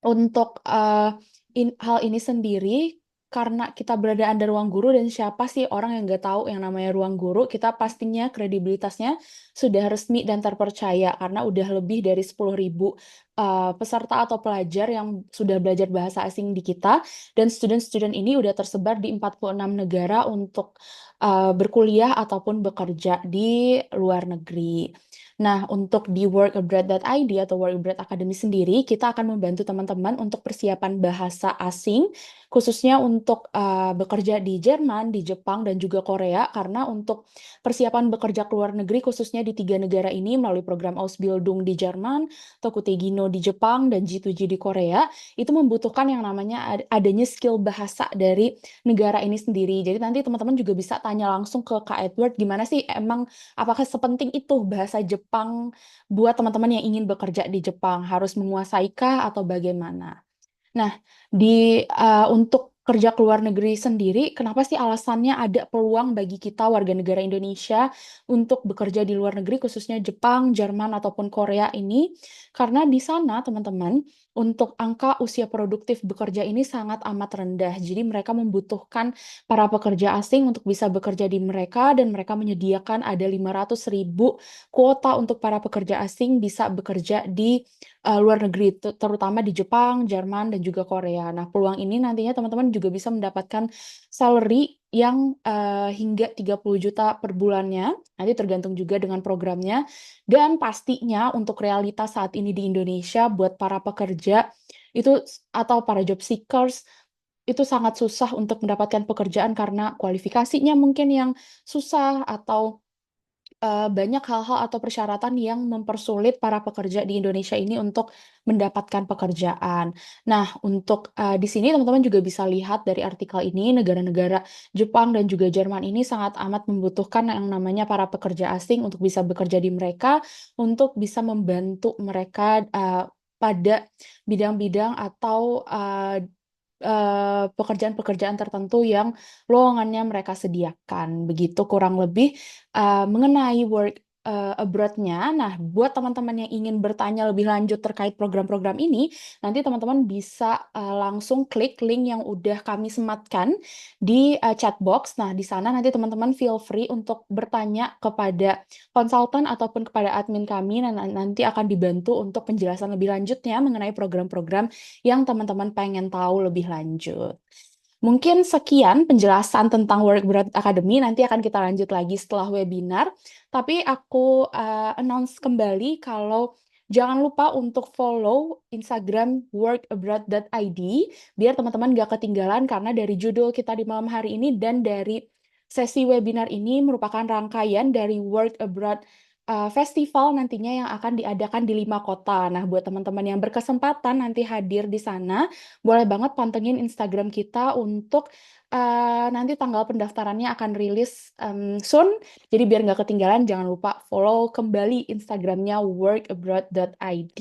Untuk hal ini sendiri, karena kita berada under ruang guru dan siapa sih orang yang nggak tahu yang namanya ruang guru, kita pastinya kredibilitasnya sudah resmi dan terpercaya karena udah lebih dari 10.000 peserta atau pelajar yang sudah belajar bahasa asing di kita dan student-student ini udah tersebar di 46 negara untuk berkuliah ataupun bekerja di luar negeri. Nah, untuk di workabroad.id atau Work Abroad Academy sendiri, kita akan membantu teman-teman untuk persiapan bahasa asing, khususnya untuk bekerja di Jerman, di Jepang, dan juga Korea, karena untuk persiapan bekerja ke luar negeri, khususnya di 3 negara ini, melalui program Ausbildung di Jerman, Tokutegino di Jepang, dan G2G di Korea, itu membutuhkan yang namanya adanya skill bahasa dari negara ini sendiri. Jadi nanti teman-teman juga bisa tanya langsung ke Kak Edward, gimana sih emang apakah sepenting itu bahasa Jepang buat teman-teman yang ingin bekerja di Jepang? Harus menguasaikah atau bagaimana? Nah, untuk kerja ke luar negeri sendiri, kenapa sih alasannya ada peluang bagi kita warga negara Indonesia untuk bekerja di luar negeri, khususnya Jepang, Jerman, ataupun Korea ini? Karena di sana, teman-teman, untuk angka usia produktif bekerja ini sangat amat rendah. Jadi mereka membutuhkan para pekerja asing untuk bisa bekerja di mereka, dan mereka menyediakan ada 500.000 kuota untuk para pekerja asing bisa bekerja di luar negeri, terutama di Jepang, Jerman, dan juga Korea. Nah, peluang ini nantinya teman-teman juga bisa mendapatkan salary yang hingga 30 juta per bulannya, nanti tergantung juga dengan programnya, dan pastinya untuk realitas saat ini di Indonesia buat para pekerja itu atau para job seekers itu sangat susah untuk mendapatkan pekerjaan karena kualifikasinya mungkin yang susah atau banyak hal-hal atau persyaratan yang mempersulit para pekerja di Indonesia ini untuk mendapatkan pekerjaan. Nah, untuk di sini teman-teman juga bisa lihat dari artikel ini, negara-negara Jepang dan juga Jerman ini sangat amat membutuhkan yang namanya para pekerja asing untuk bisa bekerja di mereka, untuk bisa membantu mereka pada bidang-bidang atau pekerjaan-pekerjaan tertentu yang lowongannya mereka sediakan. Begitu kurang lebih mengenai work abroad-nya. Nah, buat teman-teman yang ingin bertanya lebih lanjut terkait program-program ini, nanti teman-teman bisa langsung klik link yang udah kami sematkan di chat box. Nah, di sana nanti teman-teman feel free untuk bertanya kepada konsultan ataupun kepada admin kami, dan nanti akan dibantu untuk penjelasan lebih lanjutnya mengenai program-program yang teman-teman pengen tahu lebih lanjut. Mungkin sekian penjelasan tentang Work Abroad Academy. Nanti akan kita lanjut lagi setelah webinar. Tapi aku announce kembali kalau jangan lupa untuk follow Instagram workabroad.id biar teman-teman gak ketinggalan karena dari judul kita di malam hari ini dan dari sesi webinar ini merupakan rangkaian dari Work Abroad festival nantinya yang akan diadakan di 5 kota. Nah, buat teman-teman yang berkesempatan nanti hadir di sana, boleh banget pantengin Instagram kita untuk nanti tanggal pendaftarannya akan rilis soon. Jadi biar nggak ketinggalan, jangan lupa follow kembali Instagramnya workabroad.id.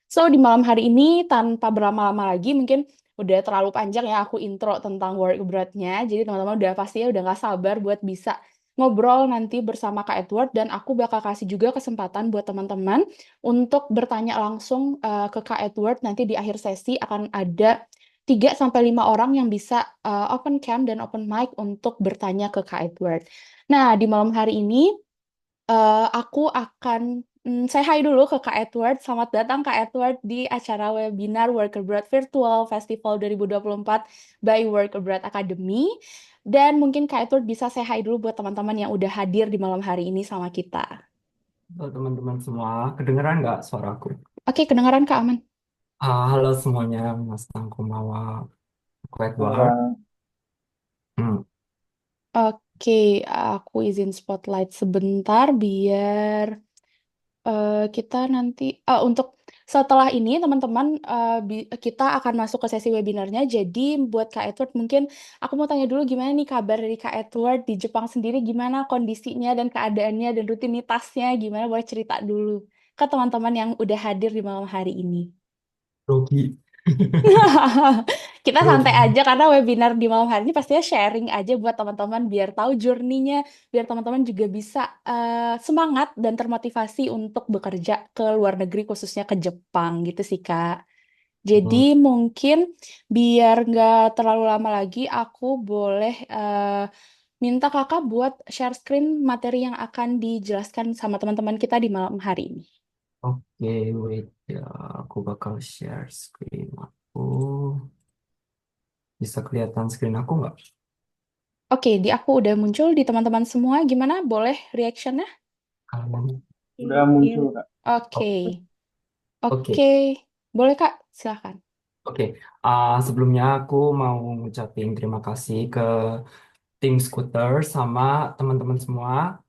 So, di malam hari ini, tanpa berlama-lama lagi, mungkin udah terlalu panjang ya aku intro tentang work abroad-nya. Jadi teman-teman udah pastinya udah nggak sabar buat bisa ngobrol nanti bersama Kak Edward. Dan aku bakal kasih juga kesempatan buat teman-teman untuk bertanya langsung ke Kak Edward. Nanti di akhir sesi akan ada 3 sampai 5 orang yang bisa open cam dan open mic untuk bertanya ke Kak Edward. Nah, di malam hari ini aku akan say hi dulu ke Kak Edward. Selamat datang Kak Edward di acara webinar Work Abroad Virtual Festival 2024 by Work Abroad Academy. Dan mungkin Kak Edward bisa say hi dulu buat teman-teman yang udah hadir di malam hari ini sama kita. Halo teman-teman semua, kedengeran nggak suaraku? Oke, kedengaran Kak Aman? Halo semuanya, Mas Tangkumawa, aku Edward. Halo. Hmm, Oke, aku izin spotlight sebentar biar kita nanti untuk setelah ini teman-teman kita akan masuk ke sesi webinarnya. Jadi buat Kak Edward mungkin aku mau tanya dulu gimana nih kabar dari Kak Edward di Jepang sendiri, gimana kondisinya dan keadaannya dan rutinitasnya, gimana boleh cerita dulu ke teman-teman yang udah hadir di malam hari ini. grogi. Kita santai Grogi. aja karena webinar di malam hari ini pastinya sharing aja buat teman-teman biar tahu journey-nya, biar teman-teman juga bisa semangat dan termotivasi untuk bekerja ke luar negeri khususnya ke Jepang gitu sih Kak. Jadi Hmm. mungkin biar nggak terlalu lama lagi, aku boleh minta kakak buat share screen materi yang akan dijelaskan sama teman-teman kita di malam hari ini. Oke, wait ya. Aku bakal share screen aku. Bisa kelihatan screen aku nggak? Oke, di aku udah muncul di teman-teman semua. Gimana? Boleh reaction-nya? Kalian- Udah muncul, Kak. Oke, Oh, oke. oke. Boleh Kak, silakan. Oke. Sebelumnya aku mau ngucapin terima kasih ke tim Scooter sama teman-teman semua.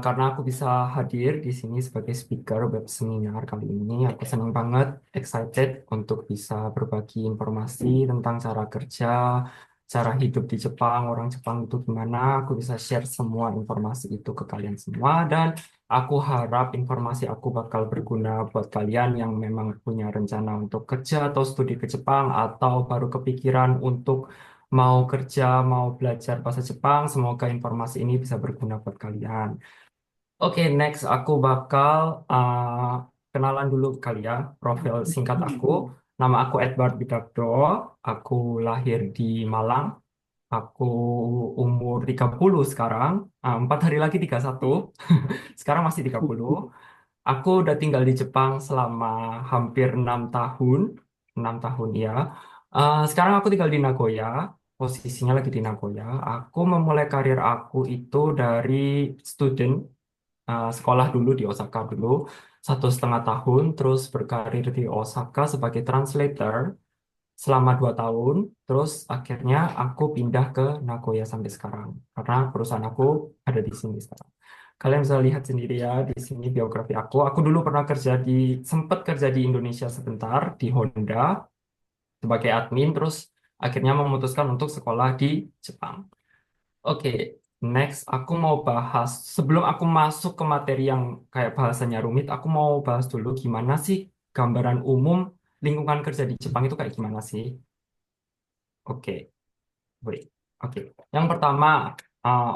Karena aku bisa hadir di sini sebagai speaker web seminar kali ini, aku senang banget, excited untuk bisa berbagi informasi tentang cara kerja, cara hidup di Jepang, orang Jepang itu gimana. Aku bisa share semua informasi itu ke kalian semua, dan aku harap informasi aku bakal berguna buat kalian yang memang punya rencana untuk kerja atau studi ke Jepang, atau baru kepikiran untuk mau kerja, mau belajar bahasa Jepang. Semoga informasi ini bisa berguna buat kalian. Oke, next aku bakal kenalan dulu kali ya, profil singkat aku. Nama aku Edward Bidakdo, aku lahir di Malang, aku umur 30 sekarang. 4 hari lagi 31. Sekarang masih 30. Aku udah tinggal di Jepang selama hampir 6 tahun. 6 tahun ya. Sekarang aku tinggal di Nagoya, posisinya lagi di Nagoya. Aku memulai karir aku itu dari student, sekolah dulu di Osaka dulu 1,5 tahun, terus berkarir di Osaka sebagai translator selama 2 tahun, terus akhirnya aku pindah ke Nagoya sampai sekarang karena perusahaan aku ada di sini sekarang. Kalian bisa lihat sendiri ya di sini biografi aku. Aku dulu pernah sempat kerja di Indonesia sebentar di Honda sebagai admin, terus akhirnya memutuskan untuk sekolah di Jepang. Oke, next aku mau bahas, sebelum aku masuk ke materi yang kayak bahasanya rumit, aku mau bahas dulu gimana sih gambaran umum lingkungan kerja di Jepang itu kayak gimana sih? Oke, wait. Oke. Yang pertama,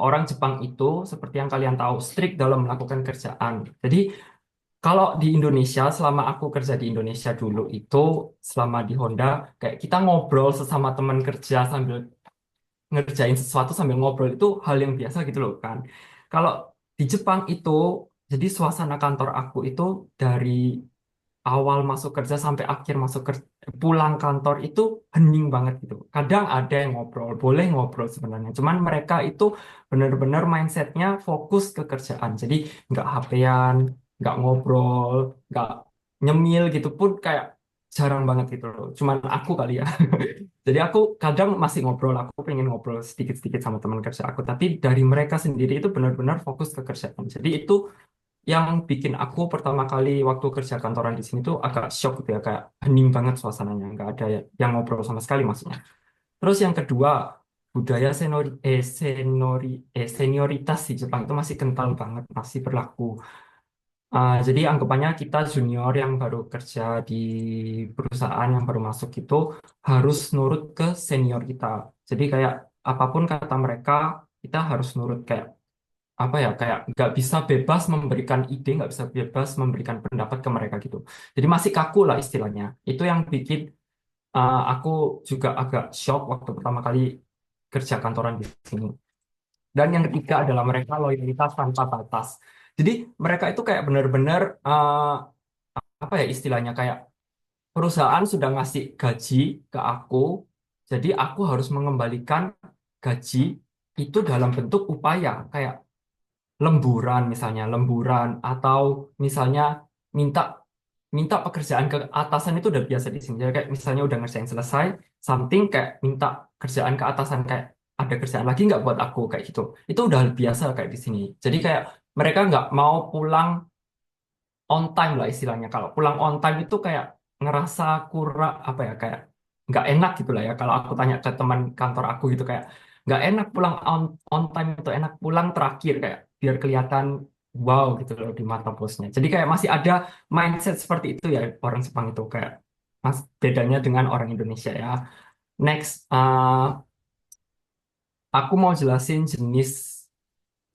orang Jepang itu seperti yang kalian tahu strict dalam melakukan kerjaan. Jadi kalau di Indonesia, selama aku kerja di Indonesia dulu itu, selama di Honda, kayak kita ngobrol sesama teman kerja sambil ngerjain sesuatu sambil ngobrol itu hal yang biasa gitu loh kan. Kalau di Jepang itu, jadi suasana kantor aku itu dari awal masuk kerja sampai akhir pulang kantor itu hening banget gitu. Kadang ada yang ngobrol, boleh ngobrol sebenarnya. Cuman mereka itu benar-benar mindsetnya fokus ke kerjaan. Jadi nggak HP-an, nggak ngobrol, nggak nyemil gitu pun kayak jarang banget gitu loh. Cuman aku kali ya. Jadi aku kadang masih ngobrol, aku pengen ngobrol sedikit-sedikit sama teman kerja aku. Tapi dari mereka sendiri itu benar-benar fokus ke kerjaan. Jadi itu yang bikin aku pertama kali waktu kerja kantoran di sini tuh agak shock gitu ya, kayak hening banget suasananya, nggak ada yang ngobrol sama sekali maksudnya. Terus yang kedua, budaya senioritas di Jepang itu masih kental banget, masih berlaku. Jadi anggapannya kita junior yang baru kerja di perusahaan yang baru masuk itu harus nurut ke senior kita. Jadi kayak apapun kata mereka, kita harus nurut, kayak apa ya, kayak nggak bisa bebas memberikan ide, nggak bisa bebas memberikan pendapat ke mereka gitu. Jadi masih kaku lah istilahnya. Itu yang bikin aku juga agak shock waktu pertama kali kerja kantoran di sini. Dan yang ketiga adalah mereka loyalitas tanpa batas. Jadi mereka itu kayak benar-benar apa ya istilahnya, kayak perusahaan sudah ngasih gaji ke aku, jadi aku harus mengembalikan gaji itu dalam bentuk upaya, kayak lemburan atau misalnya minta minta pekerjaan ke atasan itu udah biasa di sini. Jadi kayak misalnya udah ngerjain selesai something, kayak minta kerjaan ke atasan, kayak ada kerjaan lagi nggak buat aku, kayak gitu. Itu udah biasa kayak di sini. Jadi kayak mereka nggak mau pulang on time lah istilahnya. Kalau pulang on time itu kayak ngerasa kurang apa ya, kayak nggak enak gitu lah ya. Kalau aku tanya ke teman kantor aku gitu, kayak nggak enak pulang on time, itu enak pulang terakhir, kayak biar kelihatan wow gitu loh di mata bosnya. Jadi kayak masih ada mindset seperti itu ya orang Jepang itu, kayak mas bedanya dengan orang Indonesia ya. Next, aku mau jelasin jenis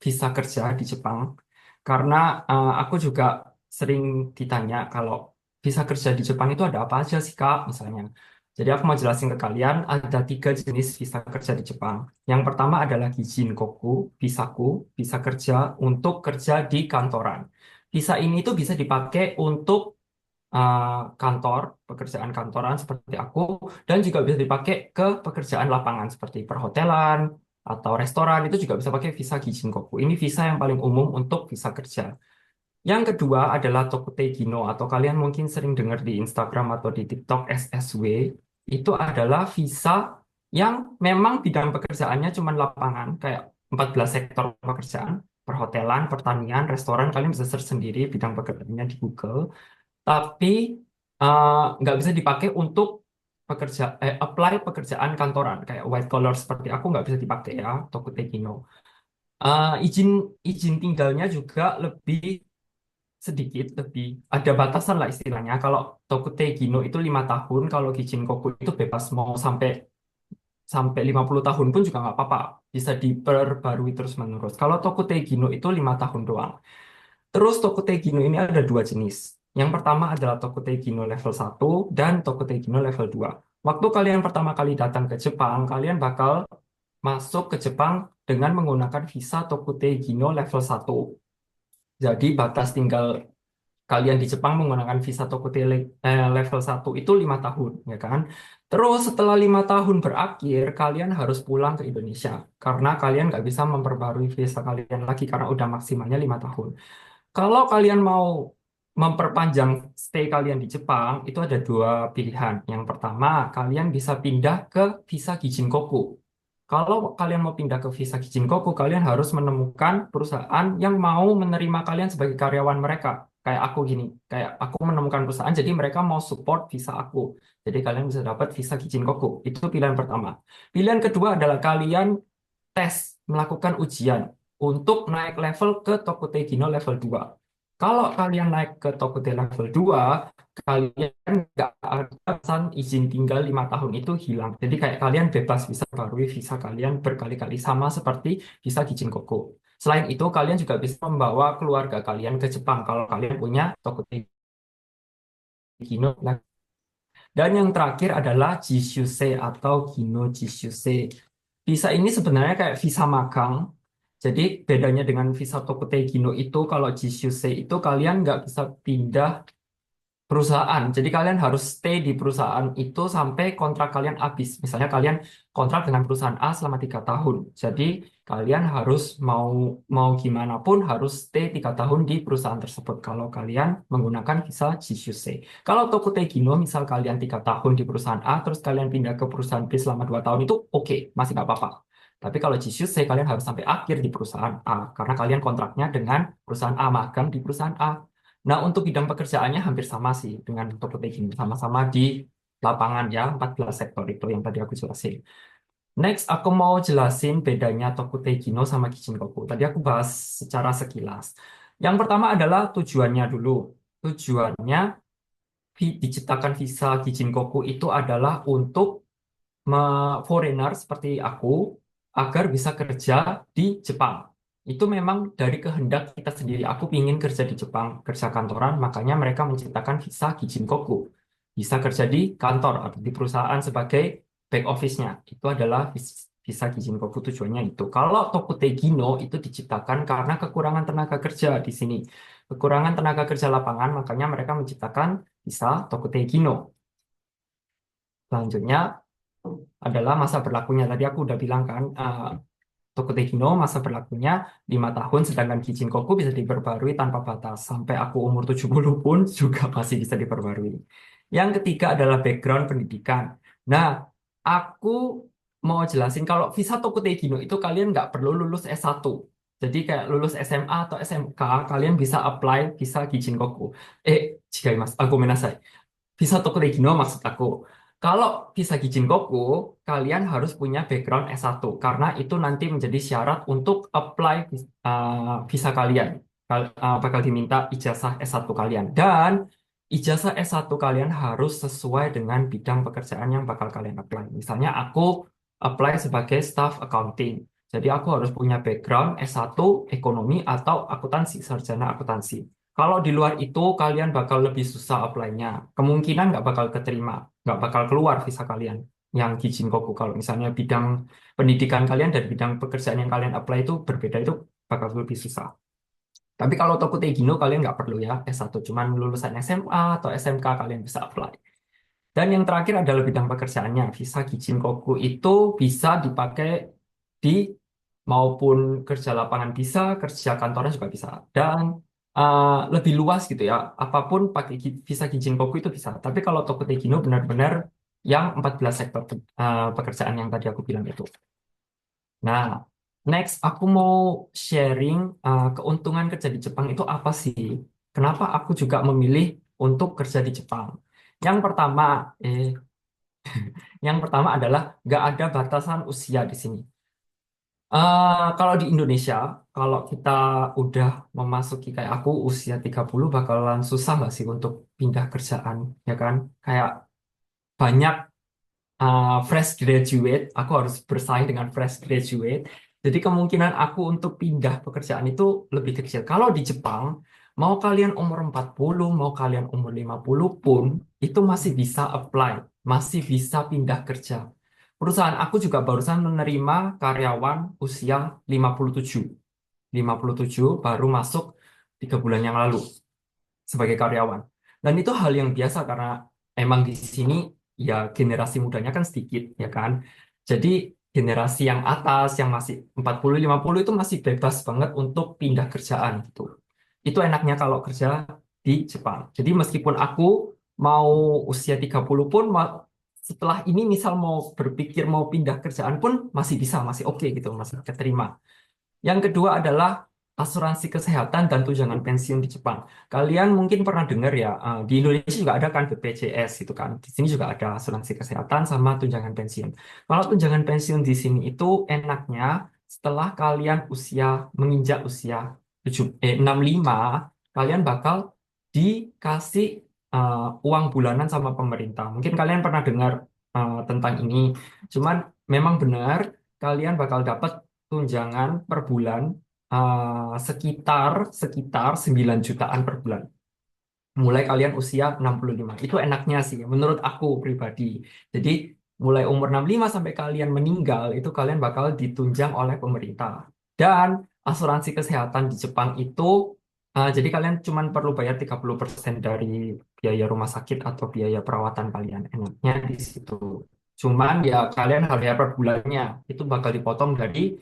visa kerja di Jepang karena aku juga sering ditanya kalau visa kerja di Jepang itu ada apa aja sih Kak, misalnya. Jadi aku mau jelasin ke kalian, ada 3 jenis visa kerja di Jepang. Yang pertama adalah Kijinkoku, visaku, visa kerja untuk kerja di kantoran. Visa ini tuh bisa dipakai untuk uh, kantor, pekerjaan kantoran seperti aku, dan juga bisa dipakai ke pekerjaan lapangan seperti perhotelan atau restoran, itu juga bisa pakai visa Kijinkoku. Ini visa yang paling umum untuk visa kerja. Yang kedua adalah Tokute Gino atau kalian mungkin sering dengar di Instagram atau di TikTok SSW. Itu adalah visa yang memang bidang pekerjaannya cuma lapangan kayak 14 sektor pekerjaan, perhotelan, pertanian, restoran, kalian bisa search sendiri bidang pekerjaannya di Google. Tapi nggak bisa dipakai untuk apply pekerjaan kantoran kayak white collar seperti aku nggak bisa dipakai ya Tokute Gino. Izin izin tinggalnya juga lebih sedikit lebih ada batasan lah istilahnya. Kalau Tokute Gino itu 5 tahun, kalau Kijin Koku itu bebas mau sampai sampai 50 tahun pun juga nggak apa-apa. Bisa diperbarui terus-menerus. Kalau Tokute Gino itu 5 tahun doang. Terus Tokute Gino ini ada 2 jenis. Yang pertama adalah Tokute Gino level 1 dan Tokute Gino level 2. Waktu kalian pertama kali datang ke Jepang, kalian bakal masuk ke Jepang dengan menggunakan visa Tokute Gino level 1. Jadi batas tinggal kalian di Jepang menggunakan visa level 1 itu 5 tahun, ya kan? Terus setelah 5 tahun berakhir, kalian harus pulang ke Indonesia karena kalian nggak bisa memperbarui visa kalian lagi karena udah maksimalnya 5 tahun. Kalau kalian mau memperpanjang stay kalian di Jepang, itu ada 2 pilihan. Yang pertama, kalian bisa pindah ke visa Kijinkoku. Kalau kalian mau pindah ke visa Kijinkoku, kalian harus menemukan perusahaan yang mau menerima kalian sebagai karyawan mereka. Kayak aku gini, kayak aku menemukan perusahaan, jadi mereka mau support visa aku. Jadi kalian bisa dapat visa Kijinkoku. Itu pilihan pertama. Pilihan kedua adalah kalian tes, melakukan ujian untuk naik level ke Tokute Gino level 2. Kalau kalian naik ke Tokute level 2, kalian nggak ada pesan izin tinggal 5 tahun itu hilang. Jadi kayak kalian bebas bisa barui visa kalian berkali-kali sama seperti visa Kijin Koko. Selain itu, kalian juga bisa membawa keluarga kalian ke Jepang kalau kalian punya Tokute Gino. Dan yang terakhir adalah Jishuse atau Gino Jishuse. Visa ini sebenarnya kayak visa magang. Jadi bedanya dengan visa Tokute Gino itu kalau Jishuse itu kalian nggak bisa pindah perusahaan. Jadi kalian harus stay di perusahaan itu sampai kontrak kalian habis. Misalnya kalian kontrak dengan perusahaan A selama 3 tahun. Jadi kalian harus mau mau gimana pun harus stay 3 tahun di perusahaan tersebut. Kalau kalian menggunakan visa Jishuse. Kalau Tokute Gino, misal kalian 3 tahun di perusahaan A, terus kalian pindah ke perusahaan B selama 2 tahun itu oke, masih nggak apa-apa. Tapi kalau Jishuse kalian harus sampai akhir di perusahaan A karena kalian kontraknya dengan perusahaan A, magang di perusahaan A. Nah, untuk bidang pekerjaannya hampir sama sih dengan Tokyo Gini. Sama-sama di lapangan ya, 14 sektor itu yang tadi aku jelasin. Next, aku mau jelasin bedanya Tokute Gino sama Kijinkoku. Tadi aku bahas secara sekilas. Yang pertama adalah tujuannya dulu. Tujuannya diciptakan visa Kijinkoku itu adalah untuk foreigner seperti aku agar bisa kerja di Jepang. Itu memang dari kehendak kita sendiri. Aku ingin kerja di Jepang, kerja kantoran, makanya mereka menciptakan visa Kijinkoku. Bisa kerja di kantor atau di perusahaan sebagai back office-nya. Itu adalah visa Kijinkoku tujuannya itu. Kalau Tokute Gino itu diciptakan karena kekurangan tenaga kerja di sini. Kekurangan tenaga kerja lapangan, makanya mereka menciptakan visa Tokute Gino. Selanjutnya adalah masa berlakunya. Tadi aku udah bilang kan, Tokute Gino masa berlakunya 5 tahun, sedangkan Kijin Koku bisa diperbarui tanpa batas. Sampai aku umur 70 pun juga masih bisa diperbarui. Yang ketiga adalah background pendidikan. Nah, aku mau jelasin kalau visa Tokute Gino itu kalian nggak perlu lulus S1. Jadi kayak lulus SMA atau SMK, kalian bisa apply visa Kijin Koku. Jika mas, aku menasai. Visa Tokyo Gino maksud aku. Kalau visa Kijinkoku, kalian harus punya background S1 karena itu nanti menjadi syarat untuk apply visa kalian. Bakal diminta ijazah S1 kalian. Dan ijazah S1 kalian harus sesuai dengan bidang pekerjaan yang bakal kalian apply. Misalnya aku apply sebagai staff accounting. Jadi aku harus punya background S1 ekonomi atau akuntansi, sarjana akuntansi. Kalau di luar itu kalian bakal lebih susah apply-nya. Kemungkinan nggak bakal keterima, nggak bakal keluar visa kalian yang Kijin Koku. Kalau misalnya bidang pendidikan kalian dan bidang pekerjaan yang kalian apply itu berbeda, itu bakal lebih susah. Tapi kalau Tokute Gino kalian nggak perlu ya S1, cuman lulusan SMA atau SMK kalian bisa apply. Dan yang terakhir adalah bidang pekerjaannya. Visa Kijin Koku itu bisa dipakai di maupun kerja lapangan bisa, kerja kantoran juga bisa. Dan lebih luas gitu ya. Apapun pakai visa Kijin Koku itu bisa. Tapi kalau Tokute Gino benar-benar yang 14 sektor pekerjaan yang tadi aku bilang itu. Nah, next aku mau sharing keuntungan kerja di Jepang itu apa sih? Kenapa aku juga memilih untuk kerja di Jepang? Yang pertama, eh, yang pertama adalah nggak ada batasan usia di sini. Kalau di Indonesia, kalau kita udah memasuki kayak aku usia 30 bakalan susah nggak sih untuk pindah kerjaan, ya kan? Kayak banyak fresh graduate, aku harus bersaing dengan fresh graduate. Jadi kemungkinan aku untuk pindah pekerjaan itu lebih kecil. Kalau di Jepang, mau kalian umur 40, mau kalian umur 50 pun, itu masih bisa apply, masih bisa pindah kerja. Perusahaan aku juga barusan menerima karyawan usia 57. 57 baru masuk 3 bulan yang lalu sebagai karyawan. Dan itu hal yang biasa karena emang di sini ya generasi mudanya kan sedikit ya kan. Jadi generasi yang atas yang masih 40 50 itu masih bebas banget untuk pindah kerjaan gitu. Itu enaknya kalau kerja di Jepang. Jadi meskipun aku mau usia 30 pun setelah ini misal mau berpikir mau pindah kerjaan pun masih bisa, masih oke gitu, masih keterima. Yang kedua adalah asuransi kesehatan dan tunjangan pensiun di Jepang. Kalian mungkin pernah dengar ya, di Indonesia juga ada kan BPJS itu kan. Di sini juga ada asuransi kesehatan sama tunjangan pensiun. Kalau tunjangan pensiun di sini itu enaknya setelah kalian menginjak usia 65, kalian bakal dikasih uang bulanan sama pemerintah. Mungkin kalian pernah dengar tentang ini. Cuman memang benar kalian bakal dapat tunjangan per bulan sekitar sekitar 9 jutaan per bulan. Mulai kalian usia 65. Itu enaknya sih menurut aku pribadi. Jadi mulai umur 65 sampai kalian meninggal itu kalian bakal ditunjang oleh pemerintah. Dan asuransi kesehatan di Jepang itu jadi kalian cuma perlu bayar 30% dari biaya rumah sakit atau biaya perawatan kalian. Enaknya di situ. Cuman ya kalian harus bayar per bulannya. Itu bakal dipotong dari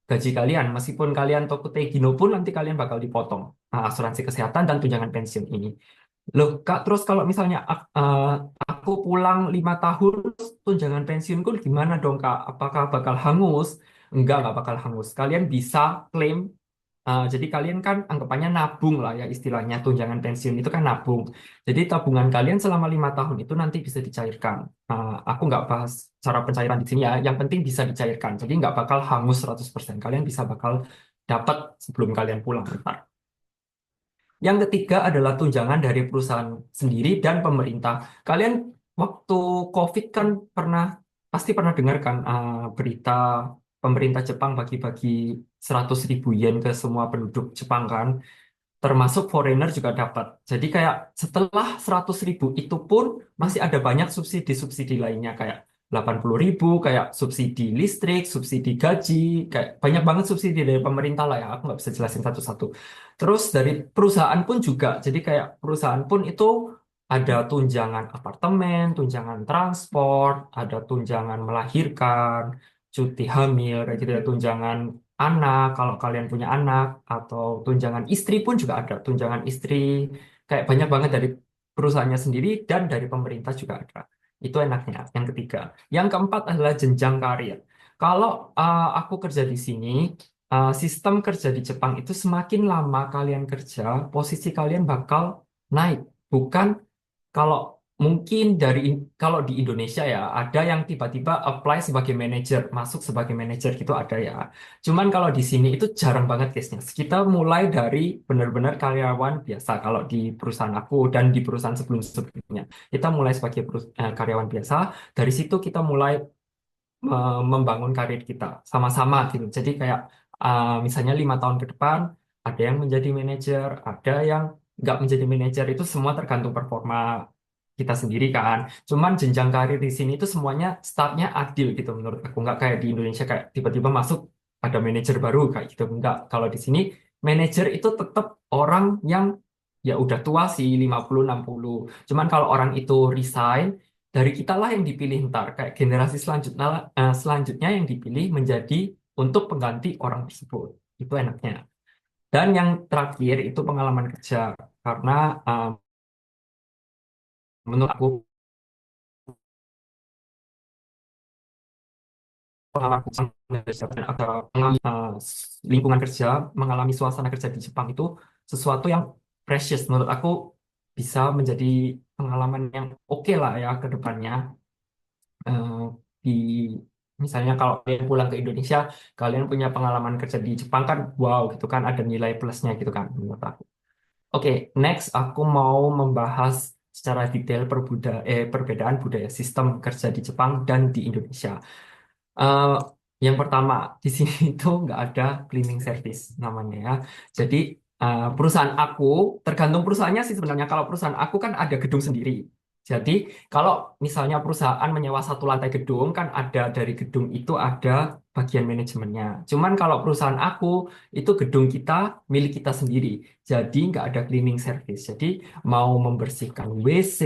gaji kalian. Meskipun kalian Tokute Gino pun nanti kalian bakal dipotong asuransi kesehatan dan tunjangan pensiun ini. Loh, Kak, terus kalau misalnya aku pulang 5 tahun, terus tunjangan pensiunku gimana dong, Kak? Apakah bakal hangus? Enggak bakal hangus. Kalian bisa klaim, jadi kalian kan anggapannya nabung lah ya istilahnya, tunjangan pensiun itu kan nabung. Jadi tabungan kalian selama 5 tahun itu nanti bisa dicairkan. Aku nggak bahas cara pencairan di sini ya, yang penting bisa dicairkan. Jadi nggak bakal hangus 100%. Kalian bisa bakal dapat sebelum kalian pulang. Ntar. Yang ketiga adalah tunjangan dari perusahaan sendiri dan pemerintah. Kalian waktu COVID kan pasti pernah dengar kan berita pemerintah Jepang bagi-bagi 100.000 yen ke semua penduduk Jepang kan, termasuk foreigner juga dapat. Jadi kayak setelah 100.000 itu pun masih ada banyak subsidi-subsidi lainnya kayak 80.000, kayak subsidi listrik, subsidi gaji, kayak banyak banget subsidi dari pemerintah lah ya. Aku nggak bisa jelasin satu-satu. Terus dari perusahaan pun juga. Jadi kayak perusahaan pun itu ada tunjangan apartemen, tunjangan transport, ada tunjangan melahirkan, cuti hamil, kayak gitu ya, tunjangan anak kalau kalian punya anak, atau tunjangan istri pun juga ada tunjangan istri, kayak banyak banget dari perusahaannya sendiri dan dari pemerintah juga ada. Itu enaknya. Yang ketiga, yang keempat adalah jenjang karir. Kalau aku kerja di sini, sistem kerja di Jepang itu semakin lama kalian kerja, posisi kalian bakal naik. Bukan kalau mungkin kalau di Indonesia ya ada yang tiba-tiba apply sebagai manajer, masuk sebagai manajer gitu ada ya. Cuman kalau di sini itu jarang banget case-nya. Kita mulai dari benar-benar karyawan biasa kalau di perusahaan aku dan di perusahaan sebelum-sebelumnya. Kita mulai sebagai karyawan biasa, dari situ kita mulai membangun karir kita sama-sama gitu. Jadi kayak misalnya 5 tahun ke depan ada yang menjadi manajer, ada yang nggak menjadi manajer itu semua tergantung performa kita sendiri kan. Cuman jenjang karir di sini itu semuanya startnya adil gitu menurut aku. Nggak kayak di Indonesia kayak tiba-tiba masuk ada manajer baru kayak gitu. Nggak. Kalau di sini manajer itu tetap orang yang ya udah tua sih 50 60. Cuman kalau orang itu resign dari kita lah yang dipilih ntar kayak generasi selanjutnya selanjutnya yang dipilih menjadi untuk pengganti orang tersebut. Itu enaknya. Dan yang terakhir itu pengalaman kerja karena menurut aku pengalaman kerja dan atau lingkungan kerja mengalami suasana kerja di Jepang itu sesuatu yang precious menurut aku bisa menjadi pengalaman yang oke lah ya ke depannya. Eh, di misalnya kalau kalian pulang ke Indonesia kalian punya pengalaman kerja di Jepang kan wow gitu kan ada nilai plusnya gitu kan menurut aku. Oke, next aku mau membahas secara detail perbedaan budaya sistem kerja di Jepang dan di Indonesia. Eh, yang pertama, di sini itu nggak ada cleaning service namanya ya. Jadi perusahaan aku, tergantung perusahaannya sih sebenarnya. Kalau perusahaan aku kan ada gedung sendiri. Jadi kalau misalnya perusahaan menyewa satu lantai gedung, kan ada dari gedung itu ada bagian manajemennya. Cuman kalau perusahaan aku, itu gedung kita milik kita sendiri. Jadi nggak ada cleaning service. Jadi mau membersihkan WC,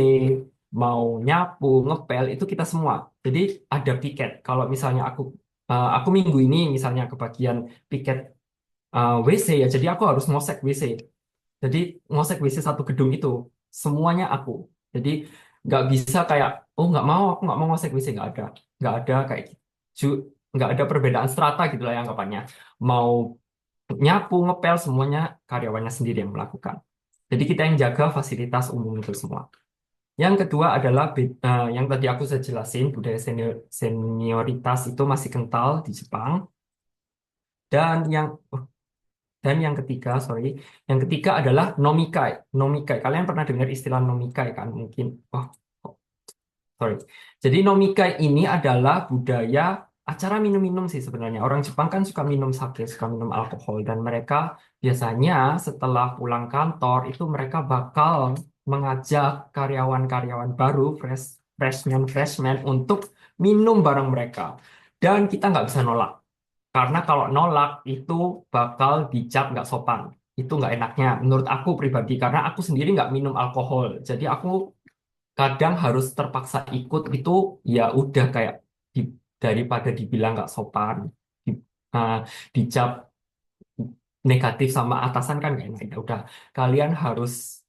mau nyapu, ngepel, itu kita semua. Jadi ada piket. Kalau misalnya aku minggu ini misalnya ke bagian piket WC ya, jadi aku harus ngosek WC. Jadi ngosek WC satu gedung itu semuanya aku. Jadi nggak bisa kayak oh nggak mau aku nggak mau ngosek WC nggak ada kayak gitu. Nggak ada perbedaan strata gitu lah yang anggapannya. Mau nyapu ngepel semuanya karyawannya sendiri yang melakukan. Jadi kita yang jaga fasilitas umum itu semua. Yang kedua adalah yang tadi aku sudah jelasin budaya senioritas itu masih kental di Jepang dan yang ketiga sorry yang ketiga adalah nomikai. Nomikai kalian pernah dengar istilah nomikai kan mungkin oh sorry. Jadi nomikai ini adalah budaya acara minum-minum sih sebenarnya. Orang Jepang kan suka minum sake, suka minum alkohol dan mereka biasanya setelah pulang kantor itu mereka bakal mengajak karyawan-karyawan baru, freshman untuk minum bareng mereka. Dan kita nggak bisa nolak. Karena kalau nolak itu bakal dicap nggak sopan. Itu nggak enaknya menurut aku pribadi. Karena aku sendiri nggak minum alkohol. Jadi aku kadang harus terpaksa ikut itu ya udah kayak daripada dibilang nggak sopan di, uh, dicap negatif sama atasan kan nggak enak ya udah kalian harus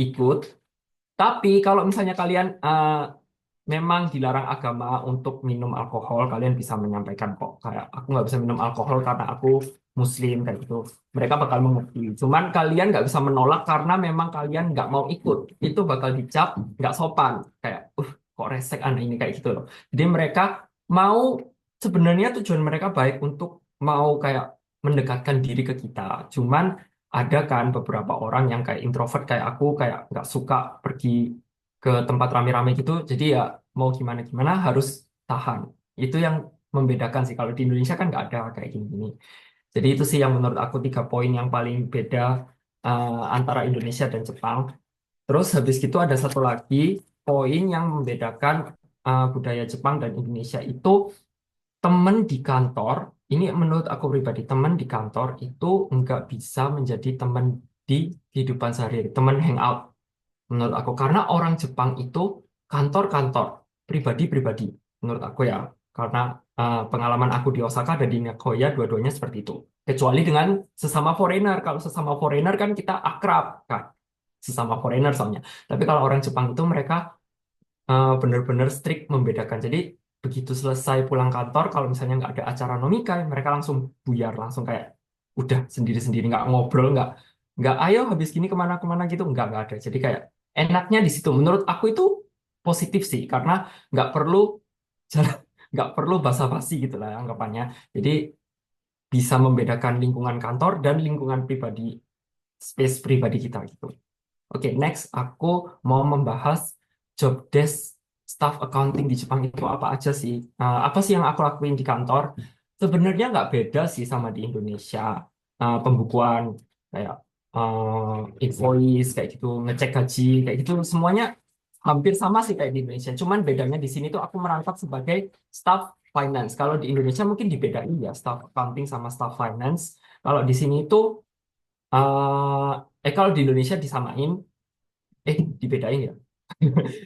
ikut tapi kalau misalnya kalian memang dilarang agama untuk minum alkohol, kalian bisa menyampaikan kok. Kayak aku nggak bisa minum alkohol karena aku Muslim kayak gitu. Mereka bakal mengerti. Cuman kalian nggak bisa menolak karena memang kalian nggak mau ikut. Itu bakal dicap nggak sopan. Kayak, kok resek aneh ini kayak gitu loh. Jadi mereka mau sebenarnya tujuan mereka baik untuk mau kayak mendekatkan diri ke kita. Cuman ada kan beberapa orang yang kayak introvert kayak aku kayak nggak suka pergi ke tempat rame-rame gitu jadi ya mau gimana gimana harus tahan itu yang membedakan sih kalau di Indonesia kan nggak ada kayak gini-gini jadi itu sih yang menurut aku 3 poin yang paling beda antara Indonesia dan Jepang terus habis gitu ada satu lagi poin yang membedakan budaya Jepang dan Indonesia itu teman di kantor ini menurut aku pribadi teman di kantor itu nggak bisa menjadi teman di kehidupan sehari-hari teman hangout menurut aku karena orang Jepang itu kantor-kantor pribadi-pribadi menurut aku ya karena pengalaman aku di Osaka dan di Nagoya dua-duanya seperti itu kecuali dengan sesama foreigner kalau sesama foreigner kan kita akrab kan sesama foreigner soalnya tapi kalau orang Jepang itu mereka benar-benar strict membedakan jadi begitu selesai pulang kantor kalau misalnya nggak ada acara nomikai mereka langsung buyar langsung kayak udah sendiri-sendiri nggak ngobrol nggak ayo habis gini kemana-kemana gitu nggak ada jadi kayak enaknya di situ menurut aku itu positif sih karena nggak perlu jalan nggak perlu basa-basi gitu lah anggapannya jadi bisa membedakan lingkungan kantor dan lingkungan pribadi space pribadi kita gitu oke next aku mau membahas job desk staff accounting di Jepang itu apa aja sih apa sih yang aku lakuin di kantor sebenarnya nggak beda sih sama di Indonesia pembukuan kayak invoice kayak gitu, ngecek gaji kayak gitu, semuanya hampir sama sih kayak di Indonesia. Cuman bedanya di sini tuh aku merangkap sebagai staff finance. Kalau di Indonesia mungkin dibedain ya staff accounting sama staff finance. Kalau di sini itu kalau di Indonesia disamain, dibedain ya.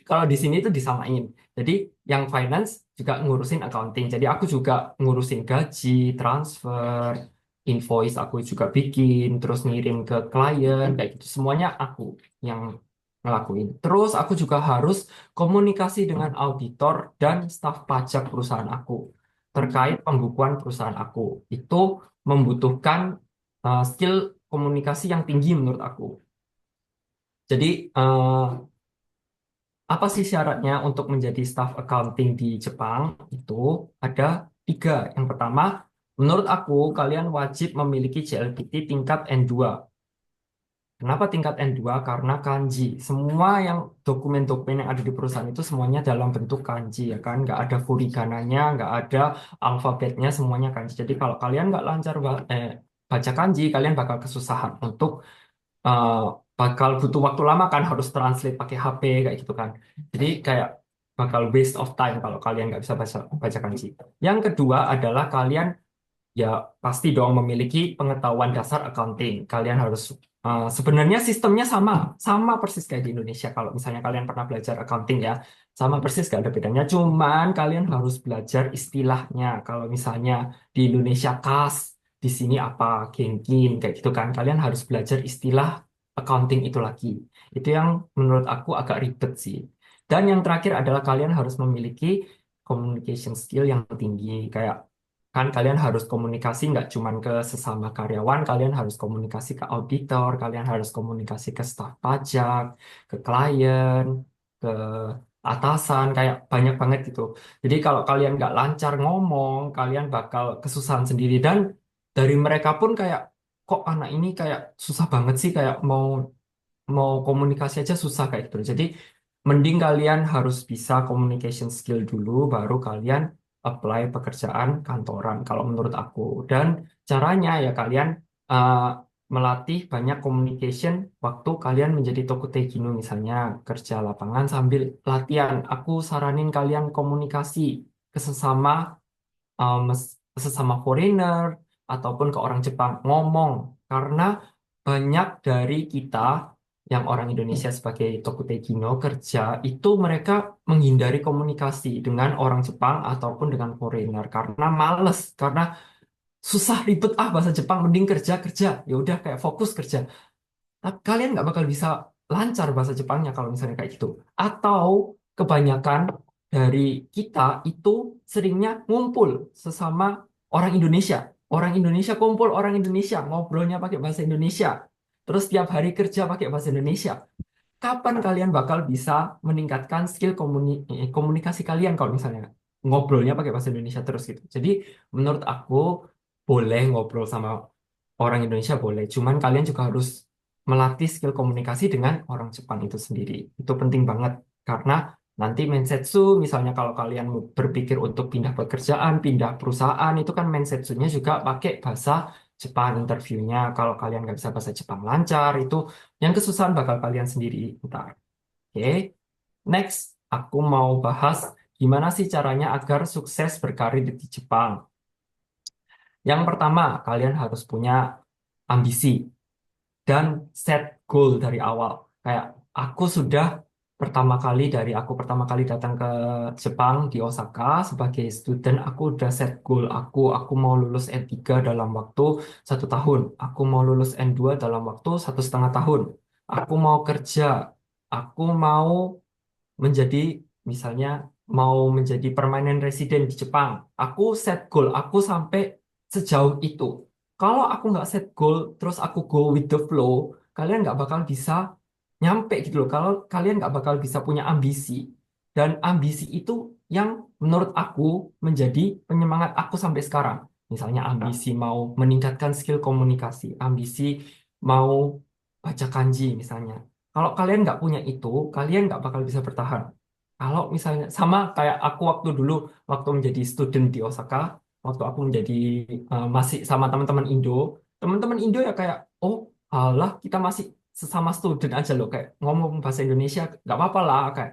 Kalau di sini itu disamain. Jadi yang finance juga ngurusin accounting. Jadi aku juga ngurusin gaji, transfer, invoice aku juga bikin, terus ngirim ke klien, kayak gitu. Semuanya aku yang ngelakuin. Terus aku juga harus komunikasi dengan auditor dan staf pajak perusahaan aku terkait pembukuan perusahaan aku. Itu membutuhkan skill komunikasi yang tinggi menurut aku. Jadi apa sih syaratnya untuk menjadi staff accounting di Jepang? Itu ada tiga. Yang pertama, menurut aku kalian wajib memiliki JLPT tingkat N2. Kenapa tingkat N2? Karena kanji. Semua yang dokumen-dokumen yang ada di perusahaan itu semuanya dalam bentuk kanji ya kan. Nggak ada furigananya, nggak ada alfabetnya, semuanya kanji. Jadi kalau kalian nggak lancar baca kanji, kalian bakal kesusahan untuk eh, bakal butuh waktu lama kan harus translate pakai HP kayak gitu kan. Jadi kayak bakal waste of time kalau kalian nggak bisa baca baca kanji. Yang kedua adalah kalian ya pasti dong memiliki pengetahuan dasar accounting. Kalian harus sebenarnya sistemnya sama, sama persis kayak di Indonesia. Kalau misalnya kalian pernah belajar accounting ya, sama persis gak ada bedanya. Cuman kalian harus belajar istilahnya. Kalau misalnya di Indonesia kas, di sini apa, genkin, kayak gitu kan. Kalian harus belajar istilah accounting itu lagi. Itu yang menurut aku agak ribet sih. Dan yang terakhir adalah kalian harus memiliki communication skill yang tinggi. Kayak kan kalian harus komunikasi nggak cuman ke sesama karyawan, kalian harus komunikasi ke auditor, kalian harus komunikasi ke staf pajak, ke klien, ke atasan, kayak banyak banget gitu. Jadi kalau kalian nggak lancar ngomong, kalian bakal kesusahan sendiri. Dan dari mereka pun kayak, kok anak ini kayak susah banget sih, kayak mau mau komunikasi aja susah kayak gitu. Jadi mending kalian harus bisa communication skill dulu, baru kalian apply pekerjaan kantoran kalau menurut aku. Dan caranya ya kalian uh, melatih banyak communication waktu kalian menjadi Tokutegino misalnya kerja lapangan sambil latihan. Aku saranin kalian komunikasi ke sesama foreigner ataupun ke orang Jepang ngomong karena banyak dari kita yang orang Indonesia sebagai Tokutegino kerja itu mereka menghindari komunikasi dengan orang Jepang ataupun dengan foreigner karena males karena susah ribet bahasa Jepang mending kerja kerja ya udah kayak fokus kerja. Tapi kalian nggak bakal bisa lancar bahasa Jepangnya kalau misalnya kayak gitu. Atau kebanyakan dari kita itu seringnya ngumpul sesama orang Indonesia. Orang Indonesia kumpul orang Indonesia, ngobrolnya pakai bahasa Indonesia. Terus tiap hari kerja pakai bahasa Indonesia. Kapan kalian bakal bisa meningkatkan skill komunikasi kalian kalau misalnya ngobrolnya pakai bahasa Indonesia terus gitu. Jadi menurut aku boleh ngobrol sama orang Indonesia boleh, cuman kalian juga harus melatih skill komunikasi dengan orang Jepang itu sendiri. Itu penting banget karena nanti mindsetsu, misalnya kalau kalian berpikir untuk pindah pekerjaan, pindah perusahaan, itu kan mindsetsunya juga pakai bahasa Jepang interviewnya. Kalau kalian nggak bisa bahasa Jepang lancar, itu yang kesusahan bakal kalian sendiri ntar. Oke, next aku mau bahas gimana sih caranya agar sukses berkarir di Jepang. Yang pertama, kalian harus punya ambisi dan set goal dari awal. Kayak aku pertama kali datang ke Jepang di Osaka sebagai student, aku udah set goal aku mau lulus N3 dalam waktu 1 tahun, aku mau lulus N2 dalam waktu 1,5 tahun, aku mau kerja, aku mau menjadi misalnya mau menjadi permanent resident di Jepang. Aku set goal, aku sampai sejauh itu. Kalau aku nggak set goal, terus aku go with the flow, kalian nggak bakal bisa nyampe gitu loh. Kalau kalian nggak bakal bisa punya ambisi. Dan ambisi itu yang menurut aku menjadi penyemangat aku sampai sekarang. Misalnya ambisi mau meningkatkan skill komunikasi, ambisi mau baca kanji misalnya. Kalau kalian nggak punya itu, kalian nggak bakal bisa bertahan. Kalau misalnya sama kayak aku waktu dulu, waktu menjadi student di Osaka, waktu aku menjadi masih sama teman-teman Indo ya kayak, oh halah kita masih sesama student aja loh, kayak ngomong bahasa Indonesia nggak apa-apa lah, kayak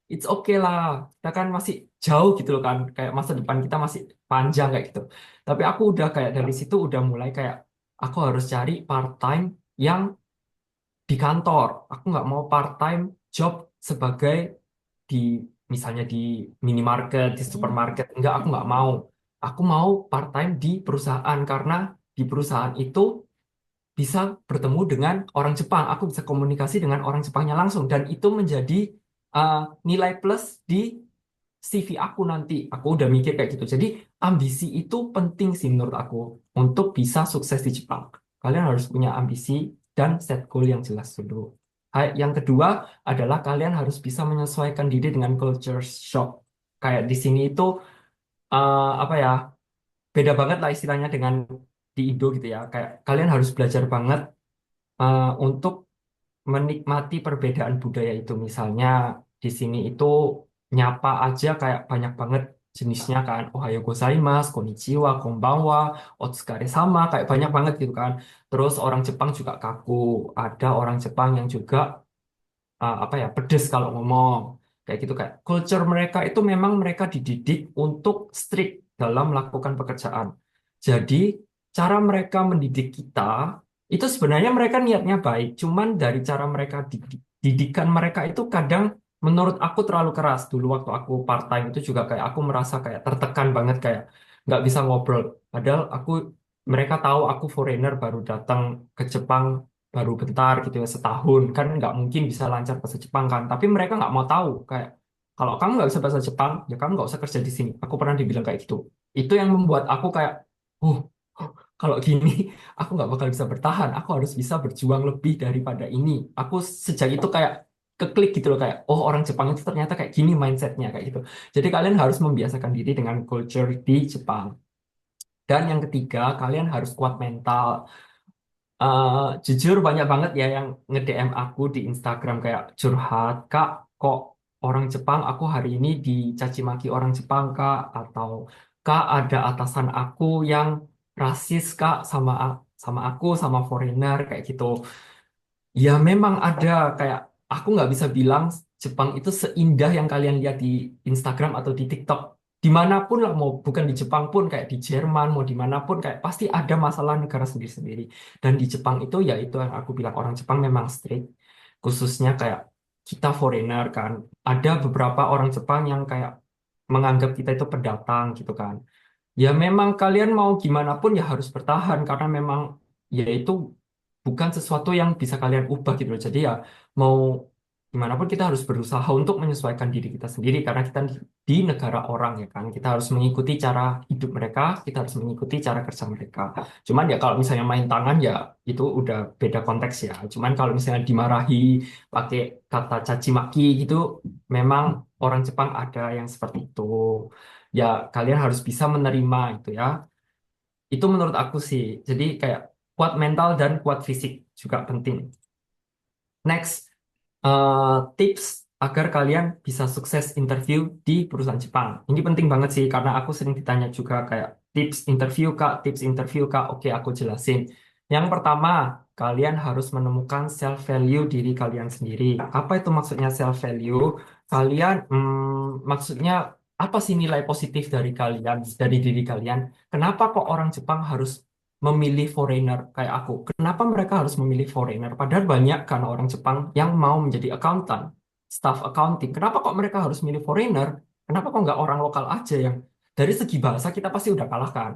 it's okay lah, kita kan masih jauh gitu loh kan, kayak masa depan kita masih panjang kayak gitu. Tapi aku udah kayak dari situ udah mulai kayak aku harus cari part time yang di kantor. Aku nggak mau part time job sebagai di misalnya di minimarket, di supermarket. Enggak, aku nggak mau. Aku mau part time di perusahaan karena di perusahaan itu bisa bertemu dengan orang Jepang. Aku bisa komunikasi dengan orang Jepangnya langsung dan itu menjadi uh, nilai plus di CV aku nanti. Aku udah mikir kayak gitu. Jadi ambisi itu penting sih menurut aku untuk bisa sukses di Jepang. Kalian harus punya ambisi dan set goal yang jelas dulu. Yang kedua adalah kalian harus bisa menyesuaikan diri dengan culture shock. Kayak di sini itu apa ya, beda banget lah istilahnya dengan di Indo gitu ya. Kayak kalian harus belajar banget untuk menikmati perbedaan budaya itu. Misalnya di sini itu nyapa aja kayak banyak banget jenisnya kan. Ohayo gozaimasu, konnichiwa, konbanwa, otsukare sama, kayak banyak banget gitu kan. Terus orang Jepang juga kaku. Ada orang Jepang yang juga apa ya, pedes kalau ngomong kayak gitu. Kayak culture mereka itu memang mereka dididik untuk strict dalam melakukan pekerjaan. Jadi cara mereka mendidik kita itu sebenarnya mereka niatnya baik, cuman dari cara mereka didikan mereka itu kadang menurut aku terlalu keras. Dulu waktu aku part time itu juga kayak aku merasa kayak tertekan banget, kayak nggak bisa ngobrol. Padahal mereka tahu aku foreigner baru datang ke Jepang baru bentar gitu ya, setahun kan nggak mungkin bisa lancar bahasa Jepang kan, tapi mereka nggak mau tahu kayak kalau kamu nggak bisa bahasa Jepang ya kamu nggak usah kerja di sini. Aku pernah dibilang kayak gitu. Itu yang membuat aku kayak uh kalau gini aku nggak bakal bisa bertahan, aku harus bisa berjuang lebih daripada ini. Aku sejak itu kayak keklik gitu loh, kayak oh orang Jepang itu ternyata kayak gini mindsetnya kayak gitu. Jadi kalian harus membiasakan diri dengan culture di Jepang. Dan yang ketiga, kalian harus kuat mental. Eh, Jujur banyak banget ya yang nge-DM aku di Instagram kayak curhat, Kak, kok orang Jepang aku hari ini dicaci maki orang Jepang, Kak, atau Kak ada atasan aku yang rasis, Kak, sama aku sama foreigner kayak gitu. Ya memang ada, kayak aku nggak bisa bilang Jepang itu seindah yang kalian lihat di Instagram atau di TikTok. Dimanapun lah, mau bukan di Jepang pun, kayak di Jerman, mau dimanapun, kayak pasti ada masalah negara sendiri-sendiri. Dan di Jepang itu ya itu yang aku bilang, orang Jepang memang strict. Khususnya kayak kita foreigner kan. Ada beberapa orang Jepang yang kayak menganggap kita itu pendatang gitu kan. Ya memang kalian mau gimana pun ya harus bertahan karena memang ya itu bukan sesuatu yang bisa kalian ubah gitu loh. Jadi ya mau gimana pun kita harus berusaha untuk menyesuaikan diri kita sendiri karena kita di negara orang ya kan. Kita harus mengikuti cara hidup mereka, kita harus mengikuti cara kerja mereka. Cuman ya kalau misalnya main tangan ya itu udah beda konteks ya. Cuman kalau misalnya dimarahi pakai kata caci maki gitu, memang orang Jepang ada yang seperti itu. Ya kalian harus bisa menerima itu ya. Itu menurut aku sih. Jadi kayak kuat mental dan kuat fisik juga penting. Next, tips agar kalian bisa sukses interview di perusahaan Jepang. Ini penting banget sih karena aku sering ditanya juga kayak tips interview Kak, tips interview Kak. Oke, aku jelasin. Yang pertama, kalian harus menemukan self value diri kalian sendiri. Apa itu maksudnya self value? Kalian maksudnya apa sih nilai positif dari kalian, dari diri kalian? Kenapa kok orang Jepang harus memilih foreigner kayak aku? Kenapa mereka harus memilih foreigner? Padahal banyak kan orang Jepang yang mau menjadi accountant, staff accounting. Kenapa kok mereka harus milih foreigner? Kenapa kok nggak orang lokal aja yang dari segi bahasa kita pasti udah kalah kan?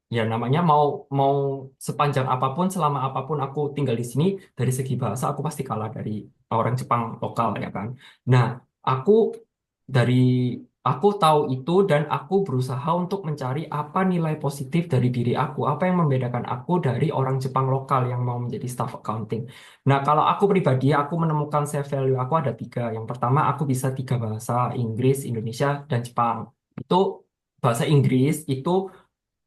Ya namanya mau mau sepanjang apapun, selama apapun aku tinggal di sini, dari segi bahasa aku pasti kalah dari orang Jepang lokal ya kan. Nah, aku dari aku tahu itu dan aku berusaha untuk mencari apa nilai positif dari diri aku, apa yang membedakan aku dari orang Jepang lokal yang mau menjadi staff accounting. Nah, kalau aku pribadi, aku menemukan self value aku ada tiga. Yang pertama, aku bisa tiga bahasa, Inggris, Indonesia, dan Jepang. Itu bahasa Inggris itu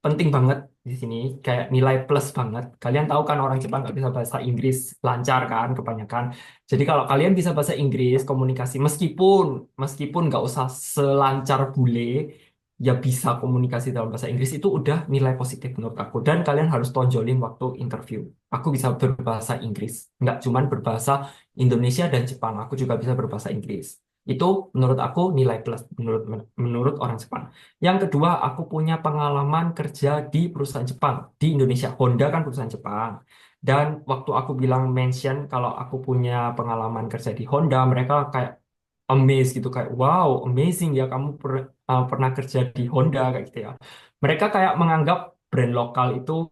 penting banget di sini, kayak nilai plus banget. Kalian tahu kan orang Jepang nggak bisa bahasa Inggris lancar kan kebanyakan. Jadi kalau kalian bisa bahasa Inggris komunikasi, meskipun meskipun nggak usah selancar bule, ya bisa komunikasi dalam bahasa Inggris itu udah nilai positif menurut aku. Dan kalian harus tonjolin waktu interview. Aku bisa berbahasa Inggris, nggak cuman berbahasa Indonesia dan Jepang. Aku juga bisa berbahasa Inggris. Itu menurut aku nilai plus menurut orang Jepang. Yang kedua, aku punya pengalaman kerja di perusahaan Jepang di Indonesia. Honda kan perusahaan Jepang. Dan waktu aku bilang mention kalau aku punya pengalaman kerja di Honda, mereka kayak amazed gitu kayak wow, amazing ya kamu pernah kerja di Honda kayak gitu ya. Mereka kayak menganggap brand lokal itu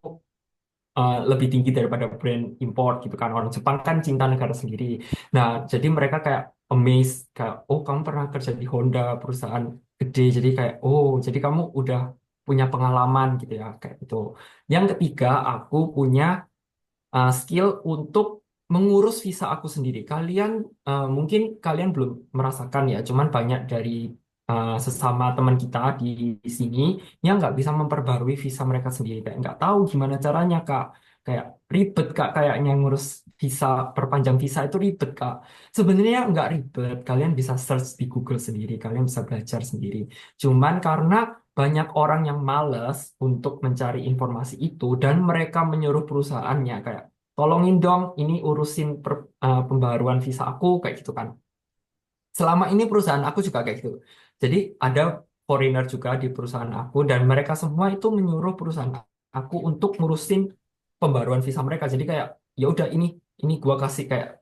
lebih tinggi daripada brand import gitu kan. Orang Jepang kan cinta negara sendiri. Nah, jadi mereka kayak amazed kayak oh kamu pernah kerja di Honda perusahaan gede. Jadi kayak oh jadi kamu udah punya pengalaman gitu ya kayak gitu. Yang ketiga, aku punya skill untuk mengurus visa aku sendiri. Mungkin kalian belum merasakan ya, cuman banyak dari sesama teman kita di sini yang nggak bisa memperbarui visa mereka sendiri. Kayak nggak tahu gimana caranya, Kak. Kayak ribet, Kak, kayaknya ngurus visa, perpanjang visa itu ribet, Kak. Sebenarnya nggak ribet. Kalian bisa search di Google sendiri, kalian bisa belajar sendiri. Cuman karena banyak orang yang males untuk mencari informasi itu dan mereka menyuruh perusahaannya kayak tolongin dong ini urusin pembaruan visa aku kayak gitu kan. Selama ini perusahaan aku juga kayak gitu. Jadi ada foreigner juga di perusahaan aku dan mereka semua itu menyuruh perusahaan aku untuk ngurusin pembaruan visa mereka. Jadi kayak ya udah ini gua kasih kayak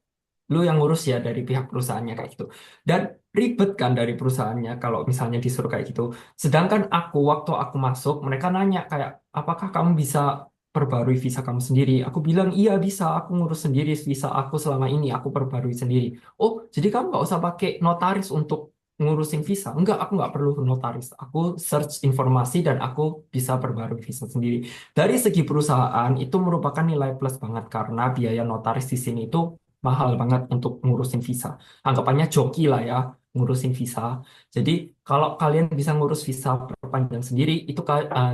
lu yang ngurus ya dari pihak perusahaannya kayak gitu. Dan ribet kan dari perusahaannya kalau misalnya disuruh kayak gitu. Sedangkan aku waktu aku masuk mereka nanya kayak apakah kamu bisa perbarui visa kamu sendiri? Aku bilang iya bisa, aku ngurus sendiri visa aku selama ini aku perbarui sendiri. Oh, jadi kamu nggak usah pakai notaris untuk ngurusin visa. Enggak, aku nggak perlu notaris. Aku search informasi dan aku bisa perbarui visa sendiri. Dari segi perusahaan itu merupakan nilai plus banget karena biaya notaris di sini itu mahal banget untuk ngurusin visa. Anggapannya joki lah ya, ngurusin visa. Jadi kalau kalian bisa ngurus visa perpanjang sendiri, itu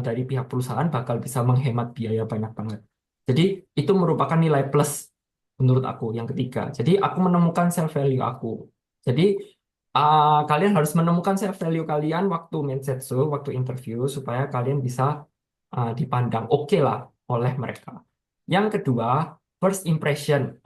dari pihak perusahaan bakal bisa menghemat biaya banyak banget. Jadi itu merupakan nilai plus menurut aku yang ketiga. Jadi aku menemukan self value aku. Jadi kalian harus menemukan self value kalian waktu mensetsu, waktu interview supaya kalian bisa dipandang oke lah oleh mereka. Yang kedua, first impression.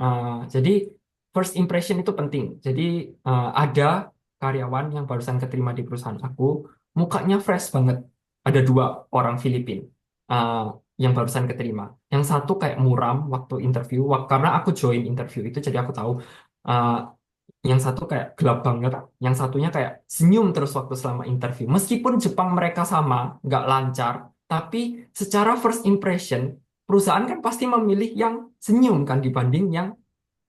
Jadi first impression itu penting. Jadi ada karyawan yang barusan keterima di perusahaan aku, mukanya fresh banget. Ada dua orang Filipina uh, yang barusan keterima. Yang satu kayak muram waktu interview, karena aku join interview itu, jadi aku tahu. uh, yang satu kayak gelap banget, yang satunya kayak senyum terus waktu selama interview. Meskipun Jepang mereka sama, nggak lancar, tapi secara first impression, perusahaan kan pasti memilih yang senyum kan dibanding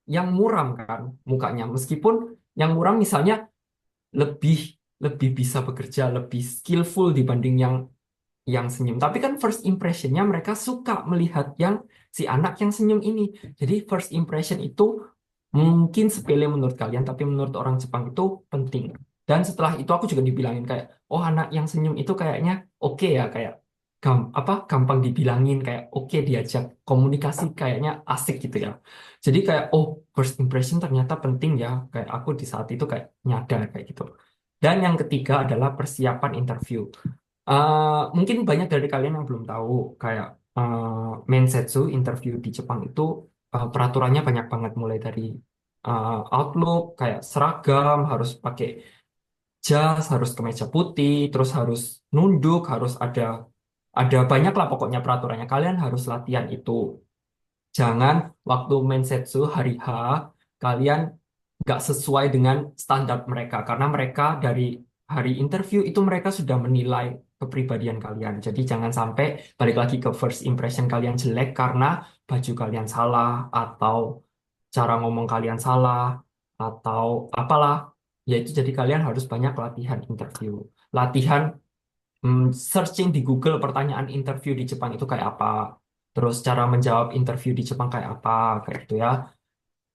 yang muram kan mukanya. Meskipun yang muram misalnya lebih lebih bisa bekerja, lebih skillful dibanding yang senyum. Tapi kan first impressionnya mereka suka melihat yang si anak yang senyum ini. Jadi first impression itu mungkin sepele menurut kalian, tapi menurut orang Jepang itu penting. Dan setelah itu aku juga dibilangin kayak, oh anak yang senyum itu kayaknya oke ya, kayak gampang dibilangin kayak oke diajak komunikasi kayaknya asik gitu ya. Jadi kayak oh first impression ternyata penting ya, kayak aku di saat itu kayak nyadar kayak gitu. Dan yang ketiga adalah persiapan interview. Mungkin banyak dari kalian yang belum tahu kayak Mensetsu interview di Jepang itu peraturannya banyak banget mulai dari Outlook kayak seragam harus pakai jas, harus kemeja putih, terus harus nunduk, harus ada banyak lah pokoknya peraturannya. Kalian harus latihan itu. Jangan waktu Mensetsu hari H kalian nggak sesuai dengan standar mereka karena mereka dari hari interview itu mereka sudah menilai kepribadian kalian. Jadi jangan sampai balik lagi ke first impression kalian jelek karena baju kalian salah atau cara ngomong kalian salah atau apalah. Yaitu jadi kalian harus banyak latihan interview. Latihan searching di Google pertanyaan interview di Jepang itu kayak apa. Terus cara menjawab interview di Jepang kayak apa, kayak gitu ya.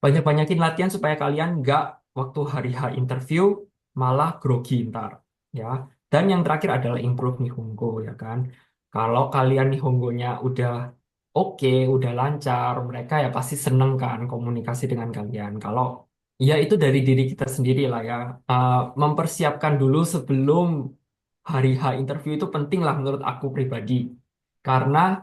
Banyak-banyakin latihan supaya kalian nggak waktu hari H interview malah grogi ntar ya. Dan yang terakhir adalah improve Nihongo ya kan. Kalau kalian Nihongonya udah oke, udah lancar, mereka ya pasti seneng kan komunikasi dengan kalian. Kalau ya itu dari diri kita sendiri lah ya. Mempersiapkan dulu sebelum hari H interview itu penting lah menurut aku pribadi. Karena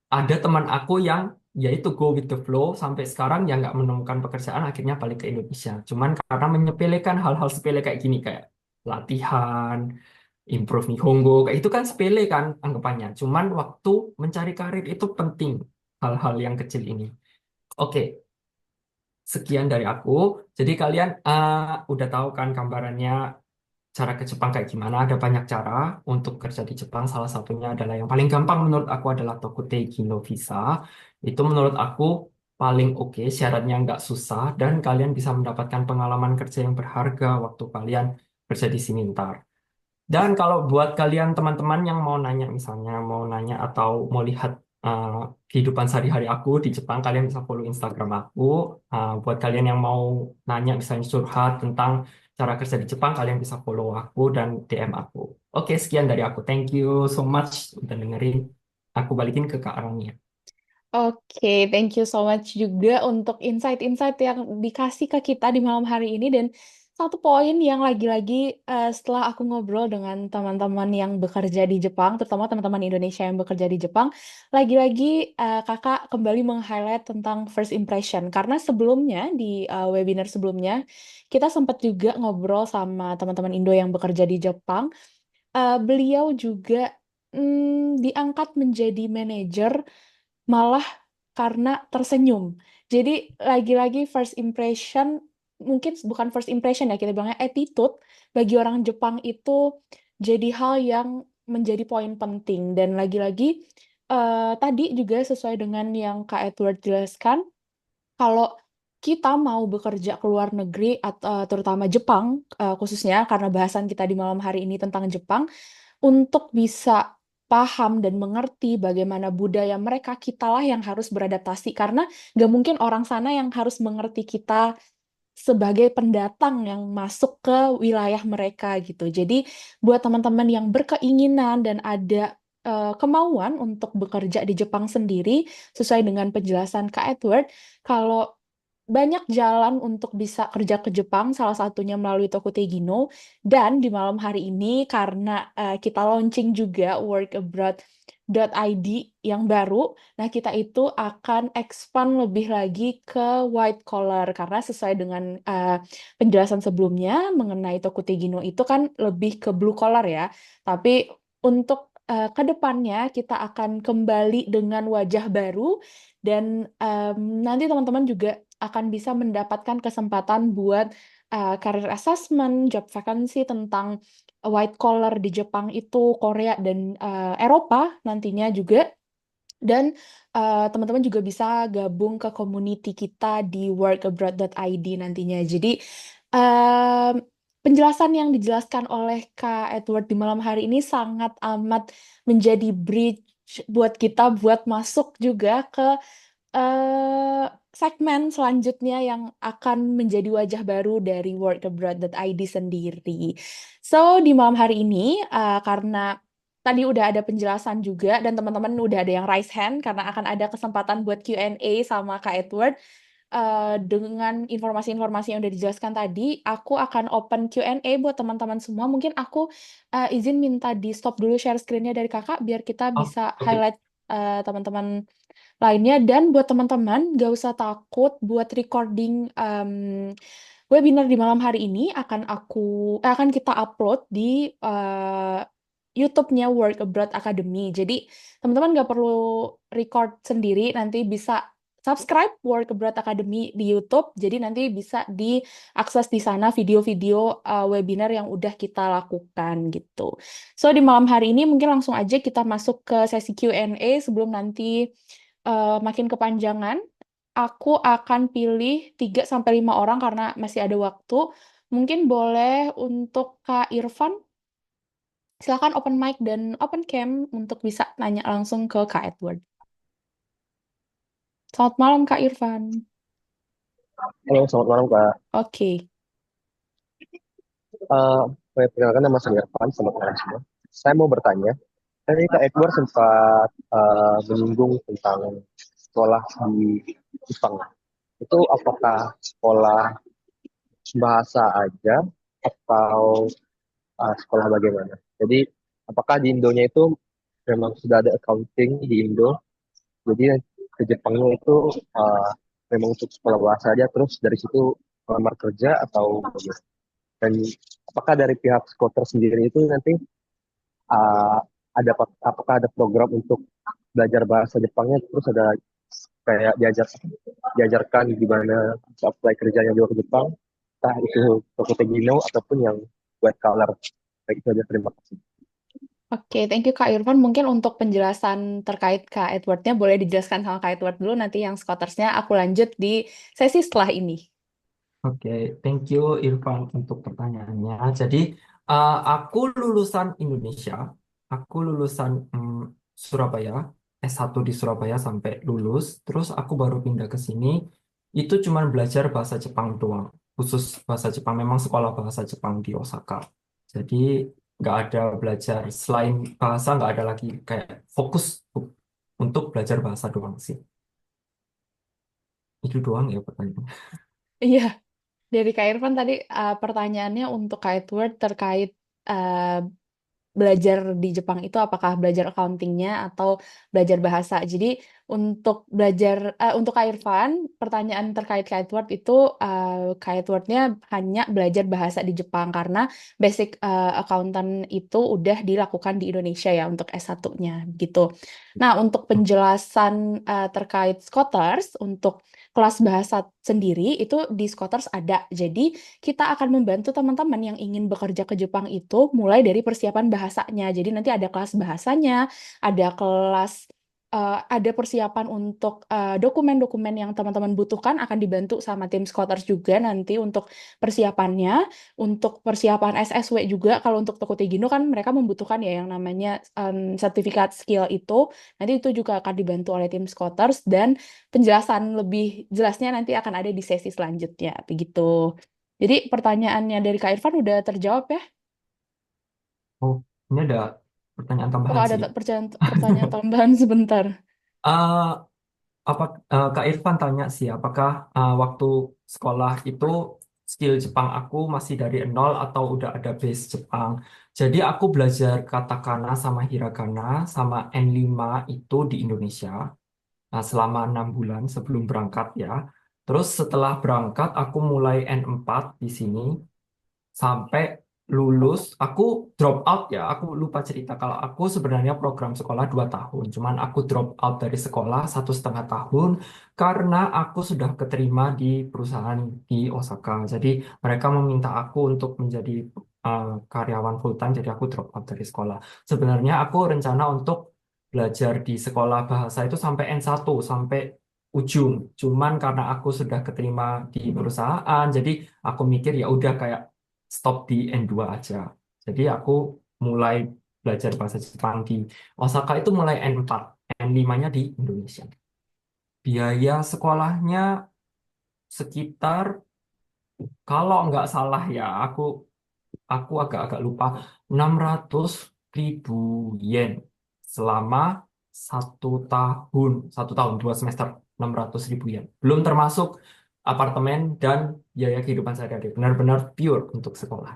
ada teman aku yang yaitu go with the flow sampai sekarang yang nggak menemukan pekerjaan akhirnya balik ke Indonesia. Cuman karena menyepelekan hal-hal sepele kayak gini kayak latihan, improve Nihongo, kayak itu kan sepele kan anggapannya. Cuman waktu mencari karir itu penting hal-hal yang kecil ini. Oke, sekian dari aku. Jadi kalian udah tahu kan gambarannya cara ke Jepang kayak gimana? Ada banyak cara untuk kerja di Jepang. Salah satunya adalah yang paling gampang menurut aku adalah Tokuteki no Visa. Itu menurut aku paling oke, syaratnya nggak susah dan kalian bisa mendapatkan pengalaman kerja yang berharga waktu kalian kerja di sini ntar. Dan kalau buat kalian teman-teman yang mau nanya misalnya mau nanya atau mau lihat uh, kehidupan sehari-hari aku di Jepang, kalian bisa follow Instagram aku. Buat kalian yang mau nanya misalnya curhat tentang cara kerja di Jepang, kalian bisa follow aku dan DM aku. Oke, sekian dari aku. Thank you so much udah dengerin. Aku balikin ke Kak Arania. Oke, thank you so much juga untuk insight-insight yang dikasih ke kita di malam hari ini. Dan satu poin yang lagi-lagi setelah aku ngobrol dengan teman-teman yang bekerja di Jepang, terutama teman-teman Indonesia yang bekerja di Jepang, lagi-lagi kakak kembali meng-highlight tentang first impression. Karena sebelumnya, di webinar sebelumnya, kita sempat juga ngobrol sama teman-teman Indo yang bekerja di Jepang. Beliau juga diangkat menjadi manajer malah karena tersenyum. Jadi lagi-lagi first impression, mungkin bukan first impression ya, kita bilangnya attitude bagi orang Jepang itu jadi hal yang menjadi poin penting. Dan lagi-lagi tadi juga sesuai dengan yang Kak Edward jelaskan, kalau kita mau bekerja ke luar negeri atau terutama Jepang khususnya karena bahasan kita di malam hari ini tentang Jepang, untuk bisa paham dan mengerti bagaimana budaya mereka, kitalah yang harus beradaptasi karena nggak mungkin orang sana yang harus mengerti kita sebagai pendatang yang masuk ke wilayah mereka gitu. Jadi buat teman-teman yang berkeinginan dan ada kemauan untuk bekerja di Jepang sendiri, sesuai dengan penjelasan Kak Edward, kalau banyak jalan untuk bisa kerja ke Jepang, salah satunya melalui Tokutegi no. Dan di malam hari ini, karena kita launching juga workabroad.id yang baru, nah kita itu akan expand lebih lagi ke white collar, karena sesuai dengan penjelasan sebelumnya mengenai Tokutegi no itu kan lebih ke blue collar ya. Tapi untuk ke depannya kita akan kembali dengan wajah baru dan nanti teman-teman juga akan bisa mendapatkan kesempatan buat career assessment, job vacancy tentang white collar di Jepang itu, Korea dan Eropa nantinya juga. Dan teman-teman juga bisa gabung ke community kita di workabroad.id nantinya. Jadi em, penjelasan yang dijelaskan oleh Kak Edward di malam hari ini sangat amat menjadi bridge buat kita buat masuk juga ke segmen selanjutnya yang akan menjadi wajah baru dari workabroad.id sendiri. So, di malam hari ini, karena tadi udah ada penjelasan juga dan teman-teman udah ada yang raise hand karena akan ada kesempatan buat Q&A sama Kak Edward. Dengan informasi-informasi yang udah dijelaskan tadi, aku akan open Q&A buat teman-teman semua. Mungkin aku izin minta di stop dulu share screen-nya dari kakak biar kita Oh, bisa oke. highlight teman-teman lainnya. Dan buat teman-teman, gak usah takut buat recording webinar di malam hari ini akan kita upload di YouTube-nya Work Abroad Academy. Jadi teman-teman nggak perlu record sendiri, nanti bisa subscribe Work Abroad Academy di YouTube. Jadi nanti bisa diakses di sana video-video webinar yang udah kita lakukan gitu. So di malam hari ini mungkin langsung aja kita masuk ke sesi Q&A sebelum nanti makin kepanjangan. Aku akan pilih 3 sampai 5 orang karena masih ada waktu. Mungkin boleh untuk Kak Irfan, silakan open mic dan open cam untuk bisa nanya langsung ke Kak Edward. Selamat malam Kak Irfan. Halo, selamat malam Kak. Oke. Perkenalkan nama saya Irfan, selamat malam semua. Saya mau bertanya, tadi Kak Edward sempat menyinggung tentang sekolah di Jepang. Itu apakah sekolah bahasa aja atau sekolah bagaimana? Jadi apakah di Indonya itu memang sudah ada accounting di Indo, jadi ke Jepangnya itu uh, memang untuk sekolah bahasa aja, terus dari situ melamar kerja atau bagaimana? Dan apakah dari pihak Skoter sendiri itu nanti uh, apakah ada program untuk belajar bahasa Jepangnya, terus ada kayak diajarkan gimana bisa apply kerjanya juga ke Jepang, entah itu Toko Tegino ataupun yang white collar. Baik, itu aja, terima kasih. Oke, thank you Kak Irfan. Mungkin untuk penjelasan terkait Kak Edwardnya boleh dijelaskan sama Kak Edward dulu, nanti yang Scottersnya aku lanjut di sesi setelah ini. Oke, thank you Irfan untuk pertanyaannya. Jadi, aku lulusan Indonesia, aku lulusan Surabaya, S1 di Surabaya sampai lulus, terus aku baru pindah ke sini, itu cuma belajar bahasa Jepang doang, khusus bahasa Jepang, memang sekolah bahasa Jepang di Osaka. Jadi, nggak ada belajar, selain bahasa, nggak ada lagi kayak fokus untuk belajar bahasa doang sih. Itu doang ya pertanyaan. Iya, dari Kak Irfan tadi pertanyaannya untuk Kak Edward terkait eh, belajar di Jepang itu apakah belajar accountingnya atau belajar bahasa. Jadi untuk Kak Irfan, pertanyaan terkait Kak Edward itu Kak Edwardnya hanya belajar bahasa di Jepang karena basic accountant itu udah dilakukan di Indonesia ya untuk S1-nya gitu. Nah, untuk penjelasan terkait Scholars untuk kelas bahasa sendiri itu di Scholars ada. Jadi kita akan membantu teman-teman yang ingin bekerja ke Jepang itu mulai dari persiapan bahasanya. Jadi nanti ada kelas bahasanya, ada kelas ada persiapan untuk dokumen-dokumen yang teman-teman butuhkan akan dibantu sama tim Scholars juga nanti untuk persiapannya. Untuk persiapan SSW juga kalau untuk Toko Tegino kan mereka membutuhkan ya yang namanya sertifikat skill itu. Nanti itu juga akan dibantu oleh tim Scholars dan penjelasan lebih jelasnya nanti akan ada di sesi selanjutnya, begitu. Jadi pertanyaannya dari Kak Irfan udah terjawab ya? Oh, ini ada pertanyaan Oh, tambahan ada sih. pertanyaan tambahan sebentar. Eh, apa Kak Irfan tanya sih, apakah waktu sekolah itu skill Jepang aku masih dari nol atau udah ada base Jepang? Jadi aku belajar katakana sama hiragana sama N5 itu di Indonesia selama 6 bulan sebelum berangkat ya. Terus setelah berangkat aku mulai N4 di sini sampai lulus. Aku drop out ya, aku lupa cerita kalau aku sebenarnya program sekolah 2 tahun, cuman aku drop out dari sekolah 1,5 tahun karena aku sudah keterima di perusahaan di Osaka. Jadi mereka meminta aku untuk menjadi karyawan full time, jadi aku drop out dari sekolah. Sebenarnya aku rencana untuk belajar di sekolah bahasa itu sampai N1 sampai ujung, cuman karena aku sudah keterima di perusahaan, jadi aku mikir ya udah kayak stop di N2 aja. Jadi aku mulai belajar bahasa Jepang di Osaka itu mulai N4, N5-nya di Indonesia. Biaya sekolahnya sekitar, kalau nggak salah ya, aku agak-agak lupa, 600.000 yen selama 1 tahun, 1 tahun 2 semester, 600.000 yen. Belum termasuk apartemen dan biaya kehidupan sehari-hari. Benar-benar pure untuk sekolah.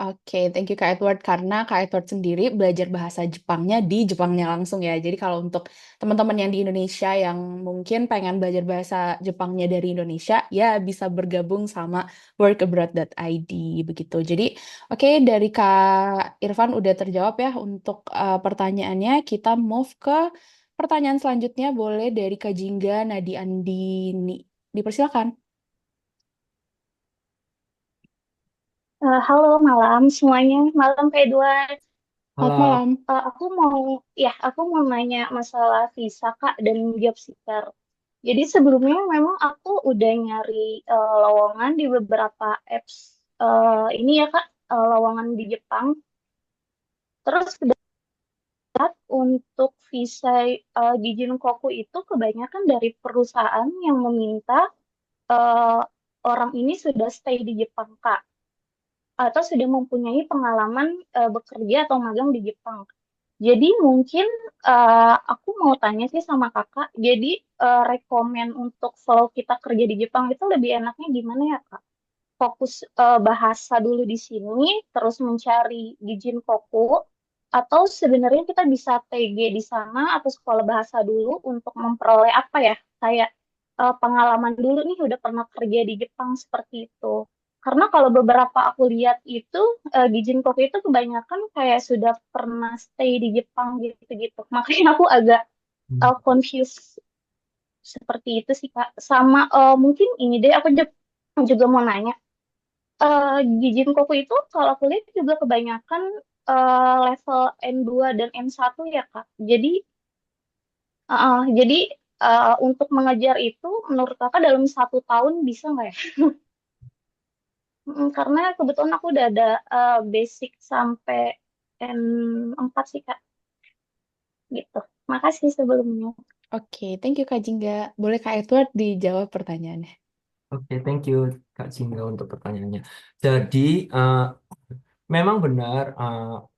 Oke, thank you Kak Edward. Karena Kak Edward sendiri belajar bahasa Jepangnya di Jepangnya langsung ya. Jadi kalau untuk teman-teman yang di Indonesia yang mungkin pengen belajar bahasa Jepangnya dari Indonesia, ya bisa bergabung sama workabroad.id begitu. Jadi oke, dari Kak Irfan udah terjawab ya untuk pertanyaannya. Kita move ke pertanyaan selanjutnya. Boleh dari Kak Jingga Nadi Andini. Dipersilakan. Halo malam semuanya, malam Kak Edward. Selamat Halo. malam. Aku mau nanya masalah visa Kak dan job seeker. Jadi sebelumnya memang aku udah nyari lowongan di beberapa apps ini ya Kak, lowongan di Jepang. Terus untuk visa Gijin Koku itu kebanyakan dari perusahaan yang meminta eh, orang ini sudah stay di Jepang Kak, atau sudah mempunyai pengalaman bekerja atau magang di Jepang. Jadi mungkin aku mau tanya sih sama kakak, jadi rekomen untuk kalau kita kerja di Jepang itu lebih enaknya gimana ya kak? fokus bahasa dulu di sini, terus mencari di Jinkoku, atau sebenarnya kita bisa TG di sana atau sekolah bahasa dulu untuk memperoleh apa ya, kayak pengalaman dulu nih udah pernah kerja di Jepang seperti itu. Karena kalau beberapa aku lihat itu di Jinkoku itu kebanyakan kayak sudah pernah stay di Jepang gitu-gitu. Makanya aku agak Hmm. confused seperti itu sih Kak. Sama mungkin ini deh aku juga mau nanya. Di Jinkoku itu kalau aku lihat juga kebanyakan level N2 dan N1 ya Kak. Jadi untuk mengejar itu menurut Kakak dalam 1 tahun bisa nggak ya? Karena kebetulan aku udah ada basic sampai N4 sih Kak. Gitu. Makasih sebelumnya. Oke, thank you Kak Jingga. Boleh Kak Edward dijawab pertanyaannya? Oke, thank you Kak Jingga untuk pertanyaannya. Jadi, memang benar,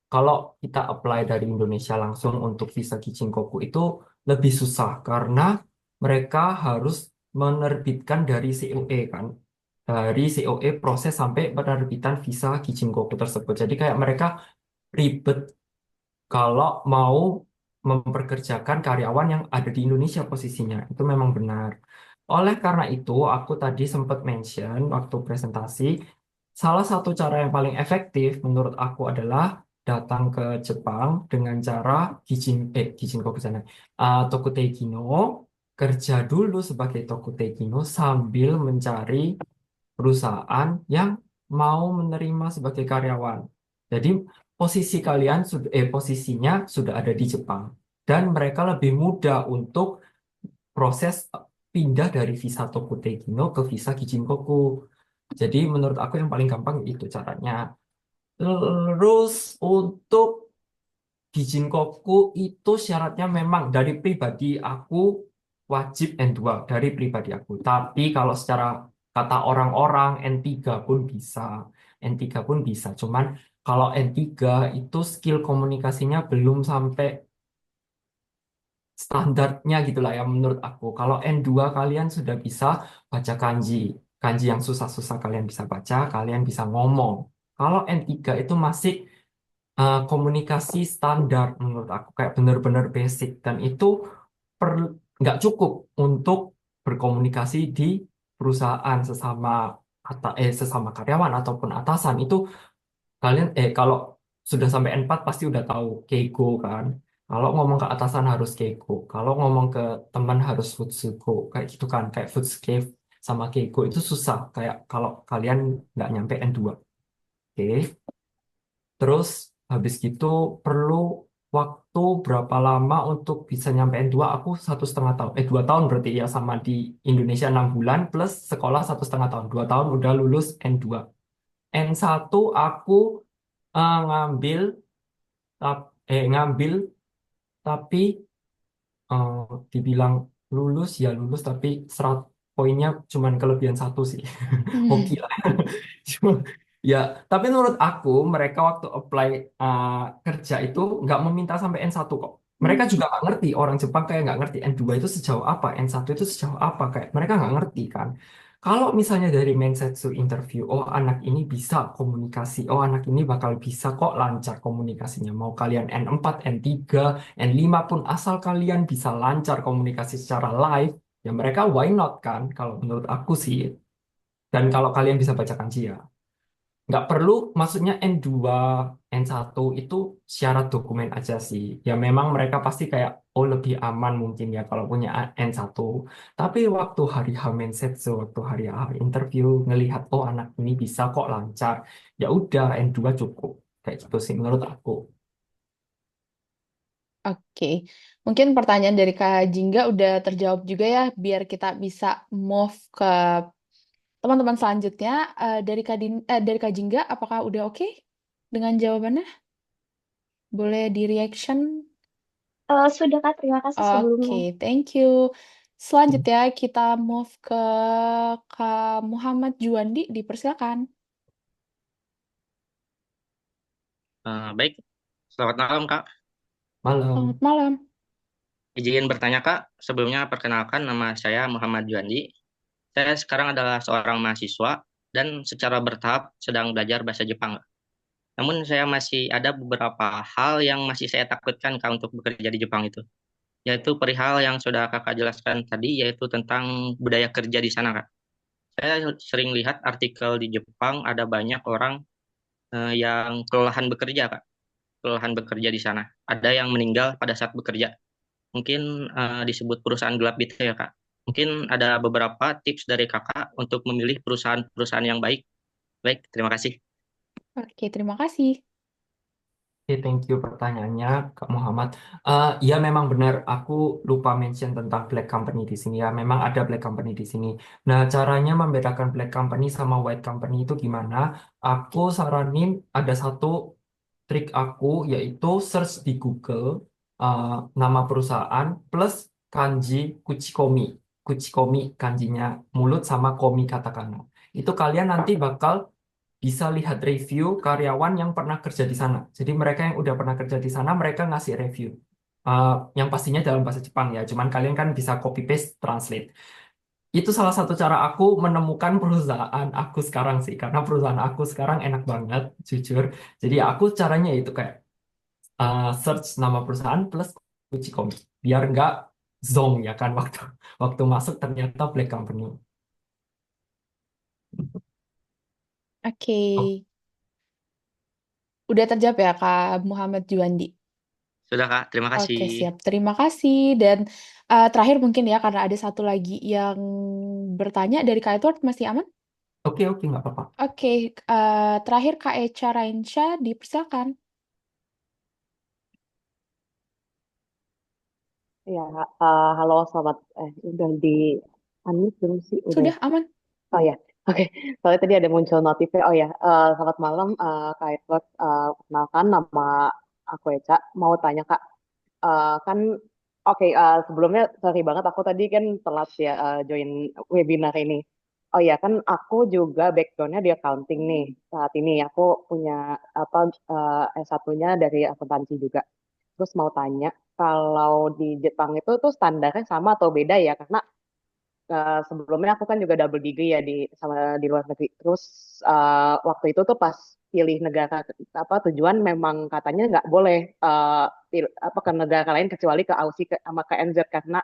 kalau kita apply dari Indonesia langsung untuk visa Kijinkoku itu lebih susah karena mereka harus menerbitkan dari COE kan. Dari COE proses sampai penerbitan visa Kijinkoku tersebut. Jadi kayak mereka ribet kalau mau memperkerjakan karyawan yang ada di Indonesia posisinya. Itu memang benar. Oleh karena itu, aku tadi sempat mention waktu presentasi, salah satu cara yang paling efektif menurut aku adalah datang ke Jepang dengan cara Kijin kok ke sana, Tokuteikino, kerja dulu sebagai Tokuteikino sambil mencari perusahaan yang mau menerima sebagai karyawan. Jadi posisinya sudah ada di Jepang dan mereka lebih mudah untuk proses pindah dari visa Tokutegino ke visa Kijinkoku. Jadi menurut aku yang paling gampang itu caranya. Terus untuk Kijinkoku itu syaratnya memang dari pribadi aku wajib N2 dari pribadi aku. Tapi kalau secara kata orang-orang N3 pun bisa. N3 pun bisa. Cuman kalau N3 itu skill komunikasinya belum sampai standarnya gitulah ya menurut aku. Kalau N2 kalian sudah bisa baca kanji. Kanji yang susah-susah kalian bisa baca, kalian bisa ngomong. Kalau N3 itu masih komunikasi standar menurut aku kayak benar-benar basic dan itu per, nggak cukup untuk berkomunikasi di perusahaan sesama karyawan ataupun atasan itu kalian kalau sudah sampai N4 pasti udah tahu keigo kan. Kalau ngomong ke atasan harus keigo. Kalau ngomong ke teman harus futsugo. Kayak gitu kan. Kayak futscape sama keigo itu susah. Kayak kalau kalian nggak nyampe N2. Oke. Terus habis gitu perlu waktu berapa lama untuk bisa nyampe N2? Aku 1,5 tahun. 2 tahun berarti ya sama di Indonesia 6 bulan plus sekolah 1,5 tahun. 2 tahun udah lulus N2. N1 aku ngambil ngambil tapi eh, dibilang lulus ya lulus tapi poinnya cuman kelebihan satu sih. Hoki lah. Cuma, ya, tapi menurut aku mereka waktu apply uh, kerja itu nggak meminta sampai N1 kok. Mereka juga nggak ngerti, orang Jepang kayak nggak ngerti N2 itu sejauh apa, N1 itu sejauh apa, kayak mereka nggak ngerti kan. Kalau misalnya dari Mensetsu interview, oh anak ini bisa komunikasi, oh anak ini bakal bisa kok lancar komunikasinya. Mau kalian N4, N3, N5 pun asal kalian bisa lancar komunikasi secara live, ya mereka why not kan, kalau menurut aku sih. Dan kalau kalian bisa baca kanji ya. Nggak perlu, maksudnya N2, N1 itu syarat dokumen aja sih. Ya memang mereka pasti kayak, oh lebih aman mungkin ya kalau punya N1. Tapi waktu hari H Mensetsu, waktu hari H interview, ngelihat, oh anak ini bisa kok lancar. Ya udah, N2 cukup. Kayak gitu sih menurut aku. Oke, mungkin pertanyaan dari Kak Jingga udah terjawab juga ya, biar kita bisa move ke teman-teman selanjutnya. Dari Kak Jingga, apakah udah oke dengan jawabannya? Boleh di reaction? Sudah Kak, terima kasih Oke, sebelumnya. thank you. Selanjutnya kita move ke Kak Muhammad Juandi, dipersilakan. Baik, selamat malam Kak. Selamat Malam. malam. Izin bertanya Kak, sebelumnya perkenalkan nama saya Muhammad Juandi. Saya sekarang adalah seorang mahasiswa dan secara bertahap sedang belajar bahasa Jepang, Kak. Namun saya masih ada beberapa hal yang masih saya takutkan, Kak, untuk bekerja di Jepang itu. Yaitu perihal yang sudah Kakak jelaskan tadi, yaitu tentang budaya kerja di sana, Kak. Saya sering lihat artikel di Jepang ada banyak orang yang kelelahan bekerja, Kak. Kelelahan bekerja di sana. Ada yang meninggal pada saat bekerja. Mungkin disebut perusahaan gelap gitu ya, Kak. Mungkin ada beberapa tips dari Kakak untuk memilih perusahaan-perusahaan yang baik. Baik, terima kasih. Oke, terima kasih. Oke, thank you pertanyaannya, Kak Muhammad. Ya memang benar, aku lupa mention tentang black company di sini ya. Memang ada black company di sini. Nah, caranya membedakan black company sama white company itu gimana? Aku saranin ada satu trik aku, yaitu search di Google nama perusahaan plus kanji kuchikomi. Kuchikomi kanjinya mulut sama komi katakana. Itu kalian nanti bakal bisa lihat review karyawan yang pernah kerja di sana. Jadi mereka yang udah pernah kerja di sana, mereka ngasih review. Yang pastinya dalam bahasa Jepang ya, cuman kalian kan bisa copy paste, translate. Itu salah satu cara aku menemukan perusahaan aku sekarang sih, karena perusahaan aku sekarang enak banget, jujur. Jadi aku caranya itu kayak search nama perusahaan plus kunci komik, biar nggak zong ya kan waktu waktu masuk ternyata black company. Oke. Oh, Udah terjawab ya, Kak Muhammad Juandi? Sudah, Kak. Terima Oke, kasih. siap. Terima kasih. Dan terakhir mungkin ya, karena ada satu lagi yang bertanya dari Kak Edward, masih aman? oke, oke, nggak apa-apa. Oke, terakhir Kak Echa Rainsya, dipersilakan. Ya, halo, selamat, udah di unmute belum sih? Udah ya? Sudah aman? Oh ya, oke. Soalnya tadi ada muncul notifnya. Oh ya, selamat malam, Kak Edward. Perkenalkan, nama aku Eca. Mau tanya, Kak, kan, oke, sebelumnya sorry banget, aku tadi kan telat ya join webinar ini. Oh ya, kan aku juga backgroundnya di accounting nih. Saat ini aku punya apa S1-nya dari akuntansi juga. Terus mau tanya, kalau di Jepang itu tuh standarnya sama atau beda ya? Karena sebelumnya aku kan juga double degree ya di luar negeri. Terus waktu itu tuh pas pilih negara apa tujuan memang katanya nggak boleh apa ke negara lain kecuali ke Aussie sama ke NZ karena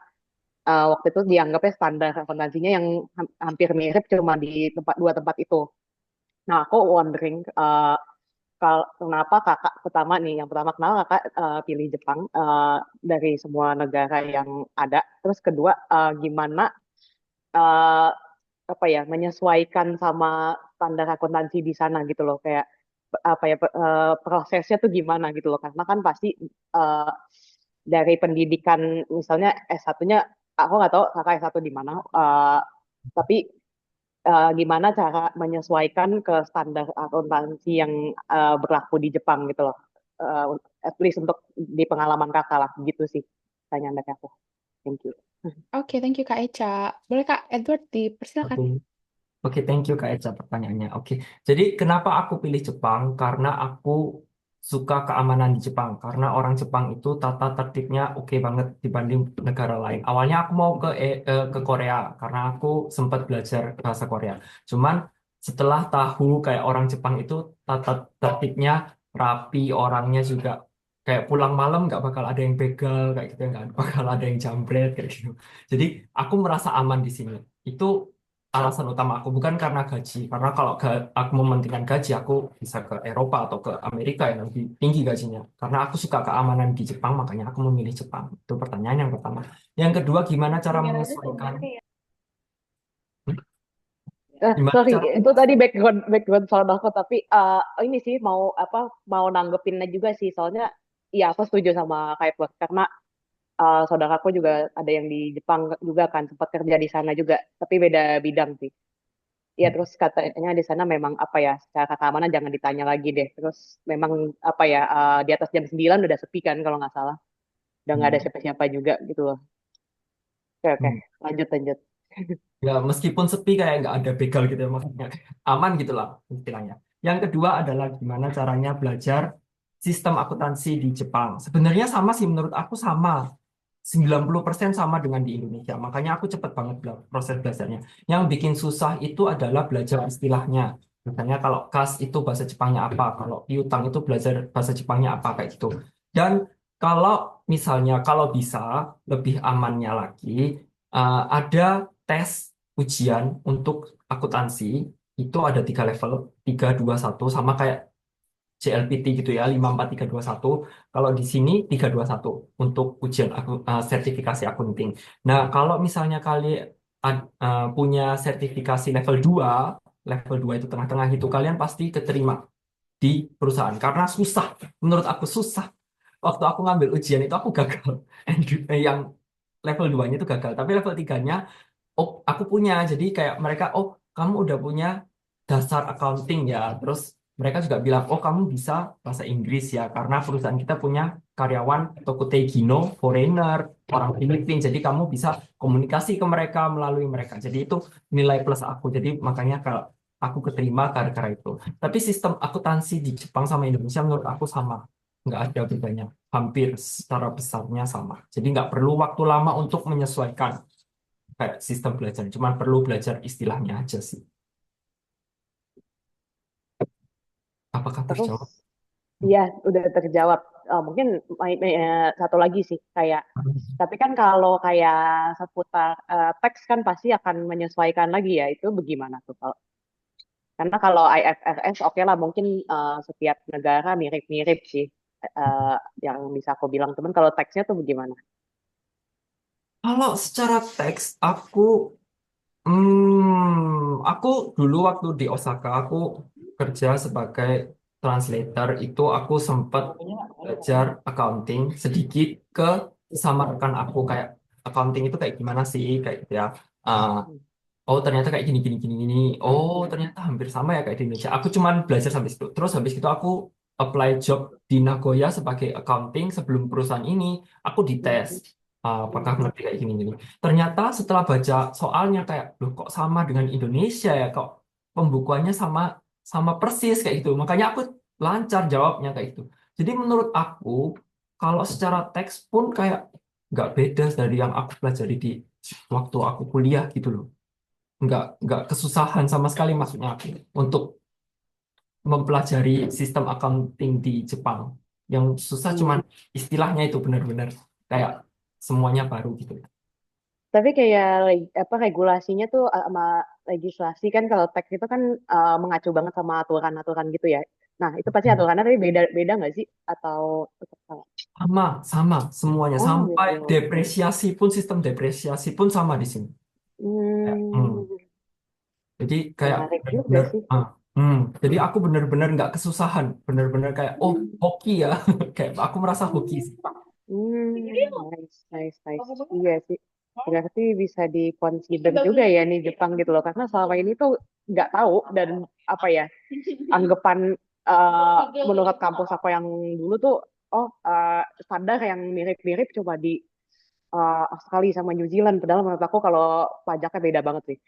waktu itu dianggapnya standar akuntansinya yang hampir mirip cuma di dua tempat itu. Nah, aku wondering kalau kenapa kakak pertama nih, yang pertama kenapa kakak pilih Jepang dari semua negara yang ada. Terus kedua, gimana eh, apa ya menyesuaikan sama standar akuntansi di sana gitu loh, kayak apa ya prosesnya tuh gimana gitu loh, karena kan pasti eh, dari pendidikan misalnya S1-nya aku nggak tahu kakak S1 di mana, tapi gimana cara menyesuaikan ke standar akuntansi yang berlaku di Jepang gitu loh. Eh, at least untuk di pengalaman kakak lah gitu sih pertanyaan dari aku. Thank you. Oke, thank you Kak Echa. Boleh Kak Edward, dipersilakan. Oke. Oke, thank you Kak Eca pertanyaannya. Oke, jadi kenapa aku pilih Jepang? Karena aku suka keamanan di Jepang. Karena orang Jepang itu tata tertibnya oke banget dibanding negara lain. Awalnya aku mau ke Korea karena aku sempat belajar bahasa Korea. Cuman setelah tahu kayak orang Jepang itu tata tertibnya rapi, orangnya juga kayak pulang malam nggak bakal ada yang begal kayak gitu, nggak bakal ada yang jambret kayak gitu. Jadi aku merasa aman di sini. Itu alasan utama aku, bukan karena gaji, karena kalau aku mementingkan gaji aku bisa ke Eropa atau ke Amerika yang lebih tinggi gajinya, karena aku suka keamanan di Jepang makanya aku memilih Jepang. Itu pertanyaan yang pertama. Yang kedua, gimana cara menyesuaikan. Hmm? Gimana Sorry, cara itu tadi background sound aku, tapi ini sih mau nanggepinnya juga sih, soalnya ya aku setuju sama Kak Edward karena saudaraku juga ada yang di Jepang juga kan sempat kerja di sana juga, tapi beda bidang sih. Ya terus katanya di sana memang apa ya secara keamanan jangan ditanya lagi deh. Terus memang apa ya di atas jam 9 udah sepi kan kalau nggak salah. Udah nggak ada Hmm. siapa-siapa juga gitu loh. Oke oke, Hmm. lanjut lanjut. Ya meskipun sepi kayak nggak ada begal gitu ya, maksudnya aman gitu lah istilahnya. Yang kedua adalah gimana caranya belajar sistem akuntansi di Jepang. Sebenarnya sama sih, menurut aku sama. 90% sama dengan di Indonesia. Makanya aku cepet banget proses belajarnya. Yang bikin susah itu adalah belajar istilahnya. Misalnya kalau kas itu bahasa Jepangnya apa, kalau piutang itu belajar bahasa Jepangnya apa kayak gitu. Dan kalau misalnya kalau bisa lebih amannya lagi, ada tes ujian untuk akuntansi itu ada 3 level, 3, 2, 1 sama kayak JLPT gitu ya, 54321. Kalau di sini 321 untuk ujian sertifikasi akunting. Nah, kalau misalnya punya sertifikasi level 2 itu tengah-tengah itu, kalian pasti keterima di perusahaan. Karena susah, menurut aku susah. Waktu aku ngambil ujian itu aku gagal. Yang level 2-nya itu gagal. Tapi level 3-nya oh aku punya, jadi kayak mereka oh kamu udah punya dasar accounting ya, terus mereka juga bilang oh kamu bisa bahasa Inggris ya karena perusahaan kita punya karyawan Tokute Gino foreigner, orang Filipina, jadi kamu bisa komunikasi ke mereka melalui mereka, jadi itu nilai plus aku, jadi makanya kalau aku keterima gara-gara itu. Tapi sistem akuntansi di Jepang sama Indonesia menurut aku sama, nggak ada bedanya, hampir secara besarnya sama, jadi nggak perlu waktu lama untuk menyesuaikan kayak sistem belajar, cuma perlu belajar istilahnya aja sih. Apakah Terus, terjawab? iya, udah terjawab. Mungkin satu lagi sih, kayak, tapi kan kalau kayak seputar teks kan pasti akan menyesuaikan lagi ya, itu bagaimana tuh kalau? Karena kalau IFRS oke lah, mungkin setiap negara mirip-mirip sih, eh, yang bisa aku bilang. Temen kalau teksnya tuh bagaimana? Kalau secara teks, aku dulu waktu di Osaka, aku kerja sebagai translator, itu aku sempat belajar accounting sedikit ke sama rekan aku, kayak accounting itu kayak gimana sih, kayak gitu ya. Uh, Oh ternyata kayak gini gini gini gini. Oh ternyata hampir sama ya kayak di Indonesia. Aku cuman belajar sampai situ. Terus habis itu aku apply job di Nagoya sebagai accounting sebelum perusahaan ini. Aku dites apakah ngerti kayak gini gini. Ternyata setelah baca soalnya kayak, loh kok sama dengan Indonesia ya? Kok pembukuannya sama sama persis kayak gitu. Makanya aku lancar jawabnya kayak gitu. Jadi menurut aku kalau secara teks pun kayak nggak beda dari yang aku pelajari di waktu aku kuliah gitu loh, nggak kesusahan sama sekali maksudnya aku untuk mempelajari sistem accounting di Jepang. Yang susah cuman istilahnya itu benar-benar kayak semuanya baru gitu. Tapi kayak apa regulasinya tuh sama legislasi kan kalau teks itu kan mengacu banget sama aturan-aturan gitu ya. Nah, itu pasti aturannya tapi beda beda nggak sih atau tetap sama? Sama, sama semuanya Oh sampai gitu. depresiasi pun sistem depresiasi pun sama di sini. Kayak, Hmm, Jadi kayak menarik juga benar-benar sih. jadi aku benar-benar nggak kesusahan, benar-benar kayak oh hoki ya, kayak aku merasa hoki sih. Nice, nice, nice. Iya sih. Berarti bisa di-consider juga ya nih Jepang gitu loh. Karena selama ini tuh nggak tahu dan apa ya, anggapan menurut kampus aku yang dulu tuh, oh standar yang mirip-mirip coba di Australia sama New Zealand. Padahal menurut aku kalau pajaknya beda banget sih.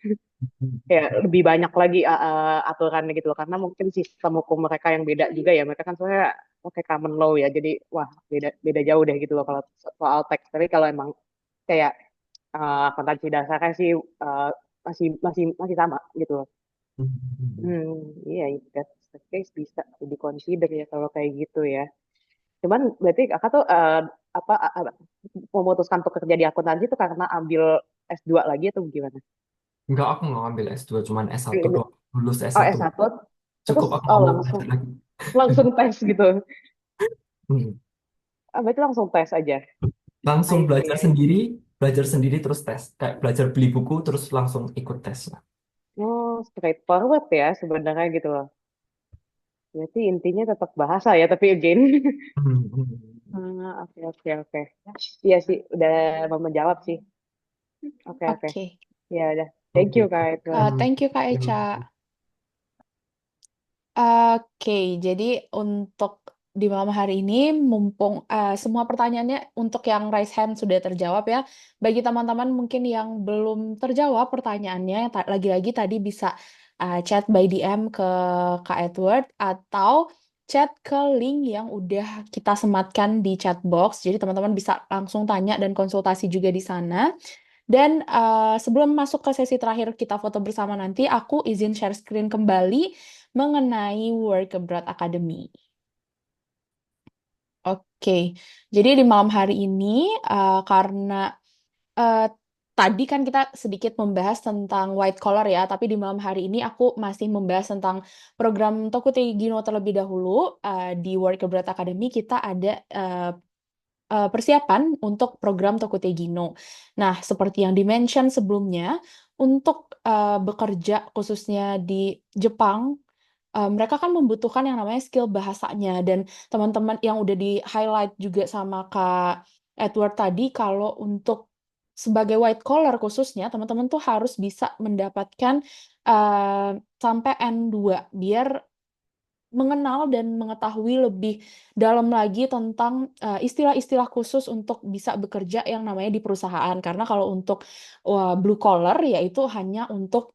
Kayak lebih banyak lagi aturannya gitu loh. Karena mungkin sistem hukum mereka yang beda juga ya. Mereka kan soalnya pakai common law ya. Jadi wah beda beda jauh deh gitu loh kalau soal teks. Tapi kalau emang kayak akuntansi dasarnya sih masih masih masih sama gitu loh. Hmm, iya, that's the case bisa di consider ya kalau kayak gitu ya. Cuman berarti kakak tuh apa memutuskan untuk kerja di akuntansi itu karena ambil S2 lagi atau gimana? Enggak, aku nggak ngambil S2, cuman S1 doang. Lulus Oh S1 S1 terus cukup, aku oh nggak mau langsung belajar lagi. langsung tes gitu. Hmm. Berarti langsung tes aja. Langsung I see. belajar sendiri terus tes. Kayak belajar beli buku terus langsung ikut tes. Oh, straightforward ya sebenarnya gitu loh. Berarti intinya tetap bahasa ya, tapi again. Hmm, hmm. Oke, oke, oke. Iya sih, udah mau menjawab sih. Oke, oke. Oke. Ya udah. Thank Oke. you, Kak Edward. Thank you Kak Eca. Oke, jadi untuk di malam hari ini, mumpung semua pertanyaannya untuk yang raise hand sudah terjawab ya. Bagi teman-teman mungkin yang belum terjawab pertanyaannya, lagi-lagi tadi bisa chat by DM ke Kak Edward atau chat ke link yang udah kita sematkan di chat box. Jadi teman-teman bisa langsung tanya dan konsultasi juga di sana. Dan sebelum masuk ke sesi terakhir kita foto bersama nanti, aku izin share screen kembali mengenai Work Abroad Academy. Oke, jadi di malam hari ini karena eh, tadi kan kita sedikit membahas tentang white collar ya, tapi di malam hari ini aku masih membahas tentang program Tokute Gino terlebih dahulu. Di Work Abroad Academy kita ada persiapan untuk program Tokute Gino. Nah, seperti yang di-mention sebelumnya, untuk bekerja khususnya di Jepang, mereka kan membutuhkan yang namanya skill bahasanya, dan teman-teman yang udah di-highlight juga sama Kak Edward tadi, kalau untuk sebagai white collar khususnya, teman-teman tuh harus bisa mendapatkan sampai N2, biar mengenal dan mengetahui lebih dalam lagi tentang istilah-istilah khusus untuk bisa bekerja yang namanya di perusahaan. Karena kalau untuk blue collar, yaitu hanya untuk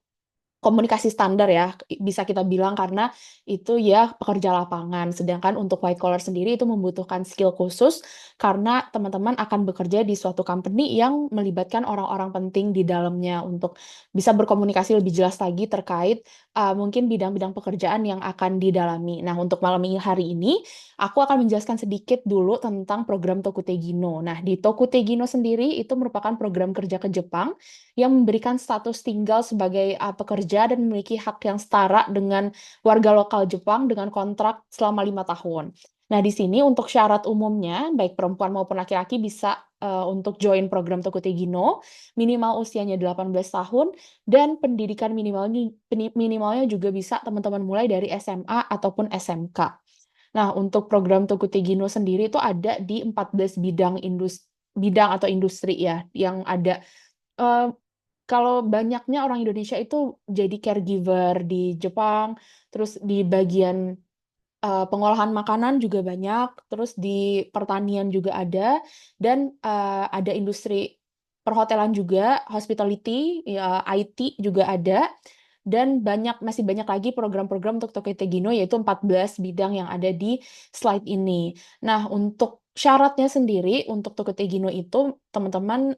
komunikasi standar ya, bisa kita bilang, karena itu ya pekerja lapangan. Sedangkan untuk white collar sendiri itu membutuhkan skill khusus karena teman-teman akan bekerja di suatu company yang melibatkan orang-orang penting di dalamnya untuk bisa berkomunikasi lebih jelas lagi terkait mungkin bidang-bidang pekerjaan yang akan didalami. Nah, untuk malam hari ini aku akan menjelaskan sedikit dulu tentang program Tokute Gino. Nah, di Tokute Gino sendiri itu merupakan program kerja ke Jepang yang memberikan status tinggal sebagai pekerja dan memiliki hak yang setara dengan warga lokal Jepang dengan kontrak selama 5 tahun. Nah, di sini untuk syarat umumnya, baik perempuan maupun laki-laki bisa untuk join program Tokute Gino, minimal usianya 18 tahun, dan pendidikan minimalnya juga bisa teman-teman mulai dari SMA ataupun SMK. Nah, untuk program Tokute Gino sendiri itu ada di 14 bidang atau industri ya, yang ada. Eh, Kalau banyaknya orang Indonesia itu jadi caregiver di Jepang, terus di bagian pengolahan makanan juga banyak, terus di pertanian juga ada, dan ada industri perhotelan juga, hospitality, ya, IT juga ada, dan masih banyak lagi program-program untuk Tokyo Gino, yaitu 14 bidang yang ada di slide ini. Nah, untuk syaratnya sendiri untuk Tokyo Gino itu, teman-teman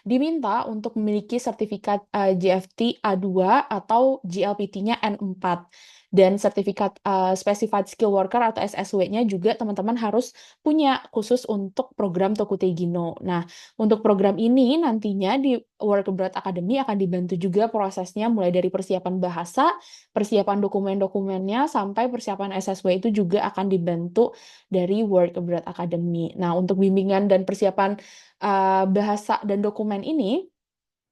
diminta untuk memiliki sertifikat GFT A2 atau GLPT-nya N4. Dan sertifikat Specified Skill Worker atau SSW-nya juga teman-teman harus punya khusus untuk program Tokute Gino. Nah, untuk program ini nantinya di Work Abroad Academy akan dibantu juga prosesnya mulai dari persiapan bahasa, persiapan dokumen-dokumennya, sampai persiapan SSW itu juga akan dibantu dari Work Abroad Academy. Nah, untuk bimbingan dan persiapan bahasa dan dokumen ini,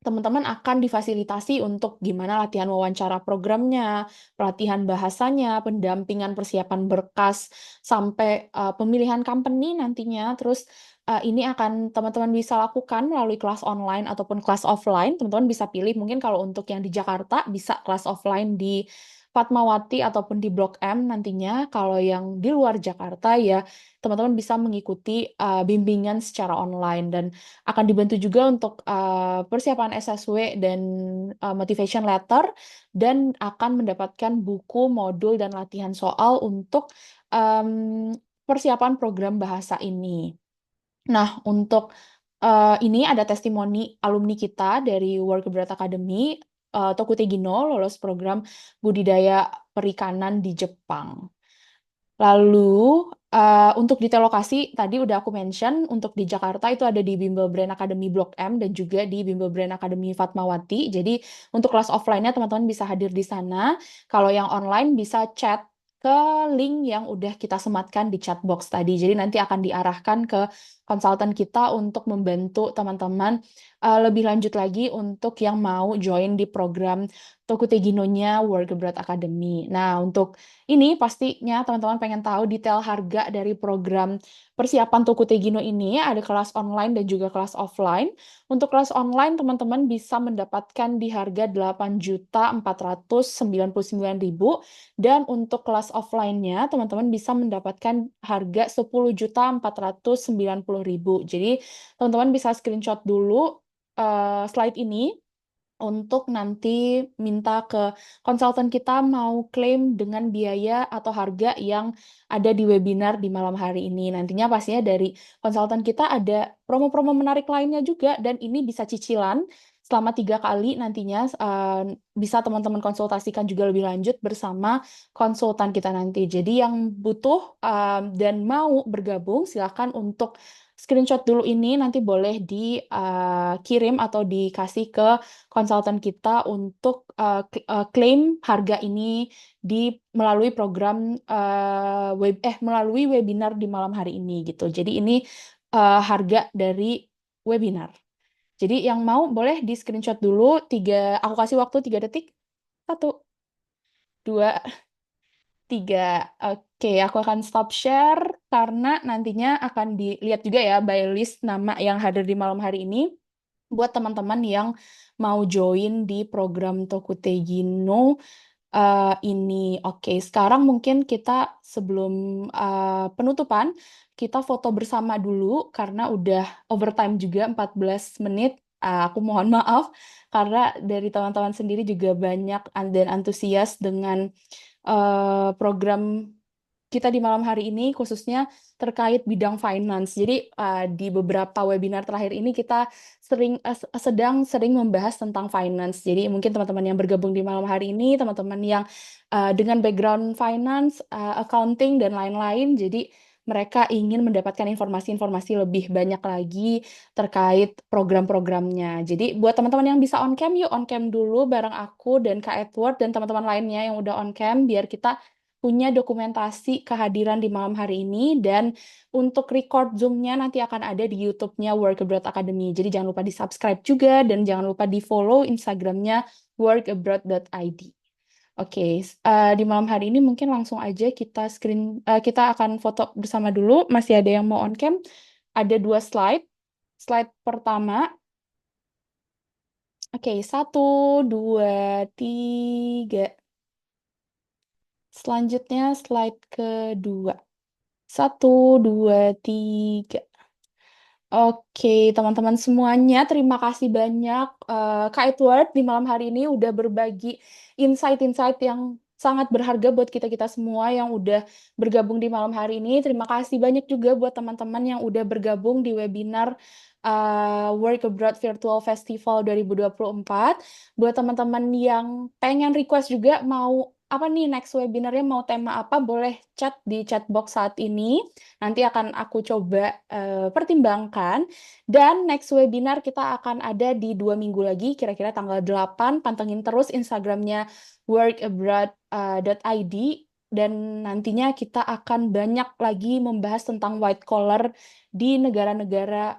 teman-teman akan difasilitasi untuk gimana latihan wawancara programnya, pelatihan bahasanya, pendampingan persiapan berkas, sampai pemilihan company nantinya. Terus ini akan teman-teman bisa lakukan melalui kelas online ataupun kelas offline. Teman-teman bisa pilih, mungkin kalau untuk yang di Jakarta bisa kelas offline di Fatmawati ataupun di Blok M nantinya. Kalau yang di luar Jakarta ya teman-teman bisa mengikuti bimbingan secara online, dan akan dibantu juga untuk persiapan SSW dan motivation letter, dan akan mendapatkan buku, modul, dan latihan soal untuk persiapan program bahasa ini. Nah, untuk ini ada testimoni alumni kita dari Work Abroad Academy, Tokute Gino lolos program budidaya perikanan di Jepang. Lalu untuk detail lokasi tadi udah aku mention, untuk di Jakarta itu ada di Bimbel Brand Academy Blok M dan juga di Bimbel Brand Academy Fatmawati. Jadi untuk kelas offline-nya teman-teman bisa hadir di sana. Kalau yang online bisa chat ke link yang udah kita sematkan di chat box tadi. Jadi nanti akan diarahkan ke konsultan kita untuk membantu teman-teman lebih lanjut lagi untuk yang mau join di program Tokute Gino-nya Work Abroad Academy. Nah, untuk ini pastinya teman-teman pengen tahu detail harga dari program persiapan Tokute Gino ini, ada kelas online dan juga kelas offline. Untuk kelas online teman-teman bisa mendapatkan di harga 8.499.000, dan untuk kelas offline-nya teman-teman bisa mendapatkan harga 10.490.000. Jadi teman-teman bisa screenshot dulu slide ini untuk nanti minta ke konsultan kita mau klaim dengan biaya atau harga yang ada di webinar di malam hari ini. Nantinya pastinya dari konsultan kita ada promo-promo menarik lainnya juga, dan ini bisa cicilan selama 3 kali nantinya. Bisa teman-teman konsultasikan juga lebih lanjut bersama konsultan kita nanti. Jadi yang butuh dan mau bergabung, silakan untuk screenshot dulu ini, nanti boleh dikirim atau dikasih ke konsultan kita untuk klaim harga ini melalui program melalui webinar di malam hari ini gitu. Jadi ini harga dari webinar. Jadi yang mau boleh di screenshot dulu. Aku kasih waktu 3 detik. 1, 2, 3. Oke, aku akan stop share karena nantinya akan dilihat juga ya by list nama yang hadir di malam hari ini buat teman-teman yang mau join di program Tokutegino ini. Oke, sekarang mungkin kita sebelum penutupan, kita foto bersama dulu karena udah overtime juga 14 menit. Aku mohon maaf karena dari teman-teman sendiri juga banyak dan antusias dengan program kita di malam hari ini, khususnya terkait bidang finance. Jadi di beberapa webinar terakhir ini kita sedang sering membahas tentang finance. Jadi mungkin teman-teman yang bergabung di malam hari ini, teman-teman yang dengan background finance, accounting, dan lain-lain, jadi mereka ingin mendapatkan informasi-informasi lebih banyak lagi terkait program-programnya. Jadi buat teman-teman yang bisa on cam, yuk on cam dulu bareng aku dan Kak Edward dan teman-teman lainnya yang udah on cam, biar kita punya dokumentasi kehadiran di malam hari ini. Dan untuk record Zoom-nya nanti akan ada di YouTube-nya Work Abroad Academy. Jadi jangan lupa di-subscribe juga dan jangan lupa di-follow Instagram-nya workabroad.id. Oke, di malam hari ini mungkin langsung aja kita akan foto bersama dulu. Masih ada yang mau on cam? Ada 2 slide. Slide pertama. Oke, 1, 2, 3. Selanjutnya slide kedua. 1, 2, 3. Oke, teman-teman semuanya, terima kasih banyak Kak Edward di malam hari ini udah berbagi insight-insight yang sangat berharga buat kita-kita semua yang udah bergabung di malam hari ini. Terima kasih banyak juga buat teman-teman yang udah bergabung di webinar Work Abroad Virtual Festival 2024. Buat teman-teman yang pengen request juga mau apa nih next webinarnya, mau tema apa, boleh chat di chat box saat ini. Nanti akan aku coba pertimbangkan. Dan next webinar kita akan ada di 2 minggu lagi, kira-kira tanggal 8. Pantengin terus Instagramnya workabroad.id. Dan nantinya kita akan banyak lagi membahas tentang white collar di negara-negara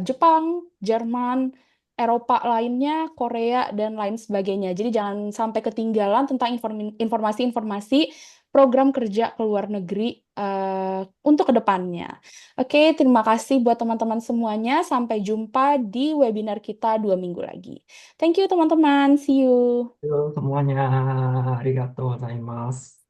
Jepang, Jerman, Eropa lainnya, Korea, dan lain sebagainya. Jadi jangan sampai ketinggalan tentang informasi-informasi program kerja ke luar negeri untuk kedepannya. Oke, terima kasih buat teman-teman semuanya. Sampai jumpa di webinar kita 2 minggu lagi. Thank you teman-teman. See you. Halo semuanya, arigatou gozaimasu.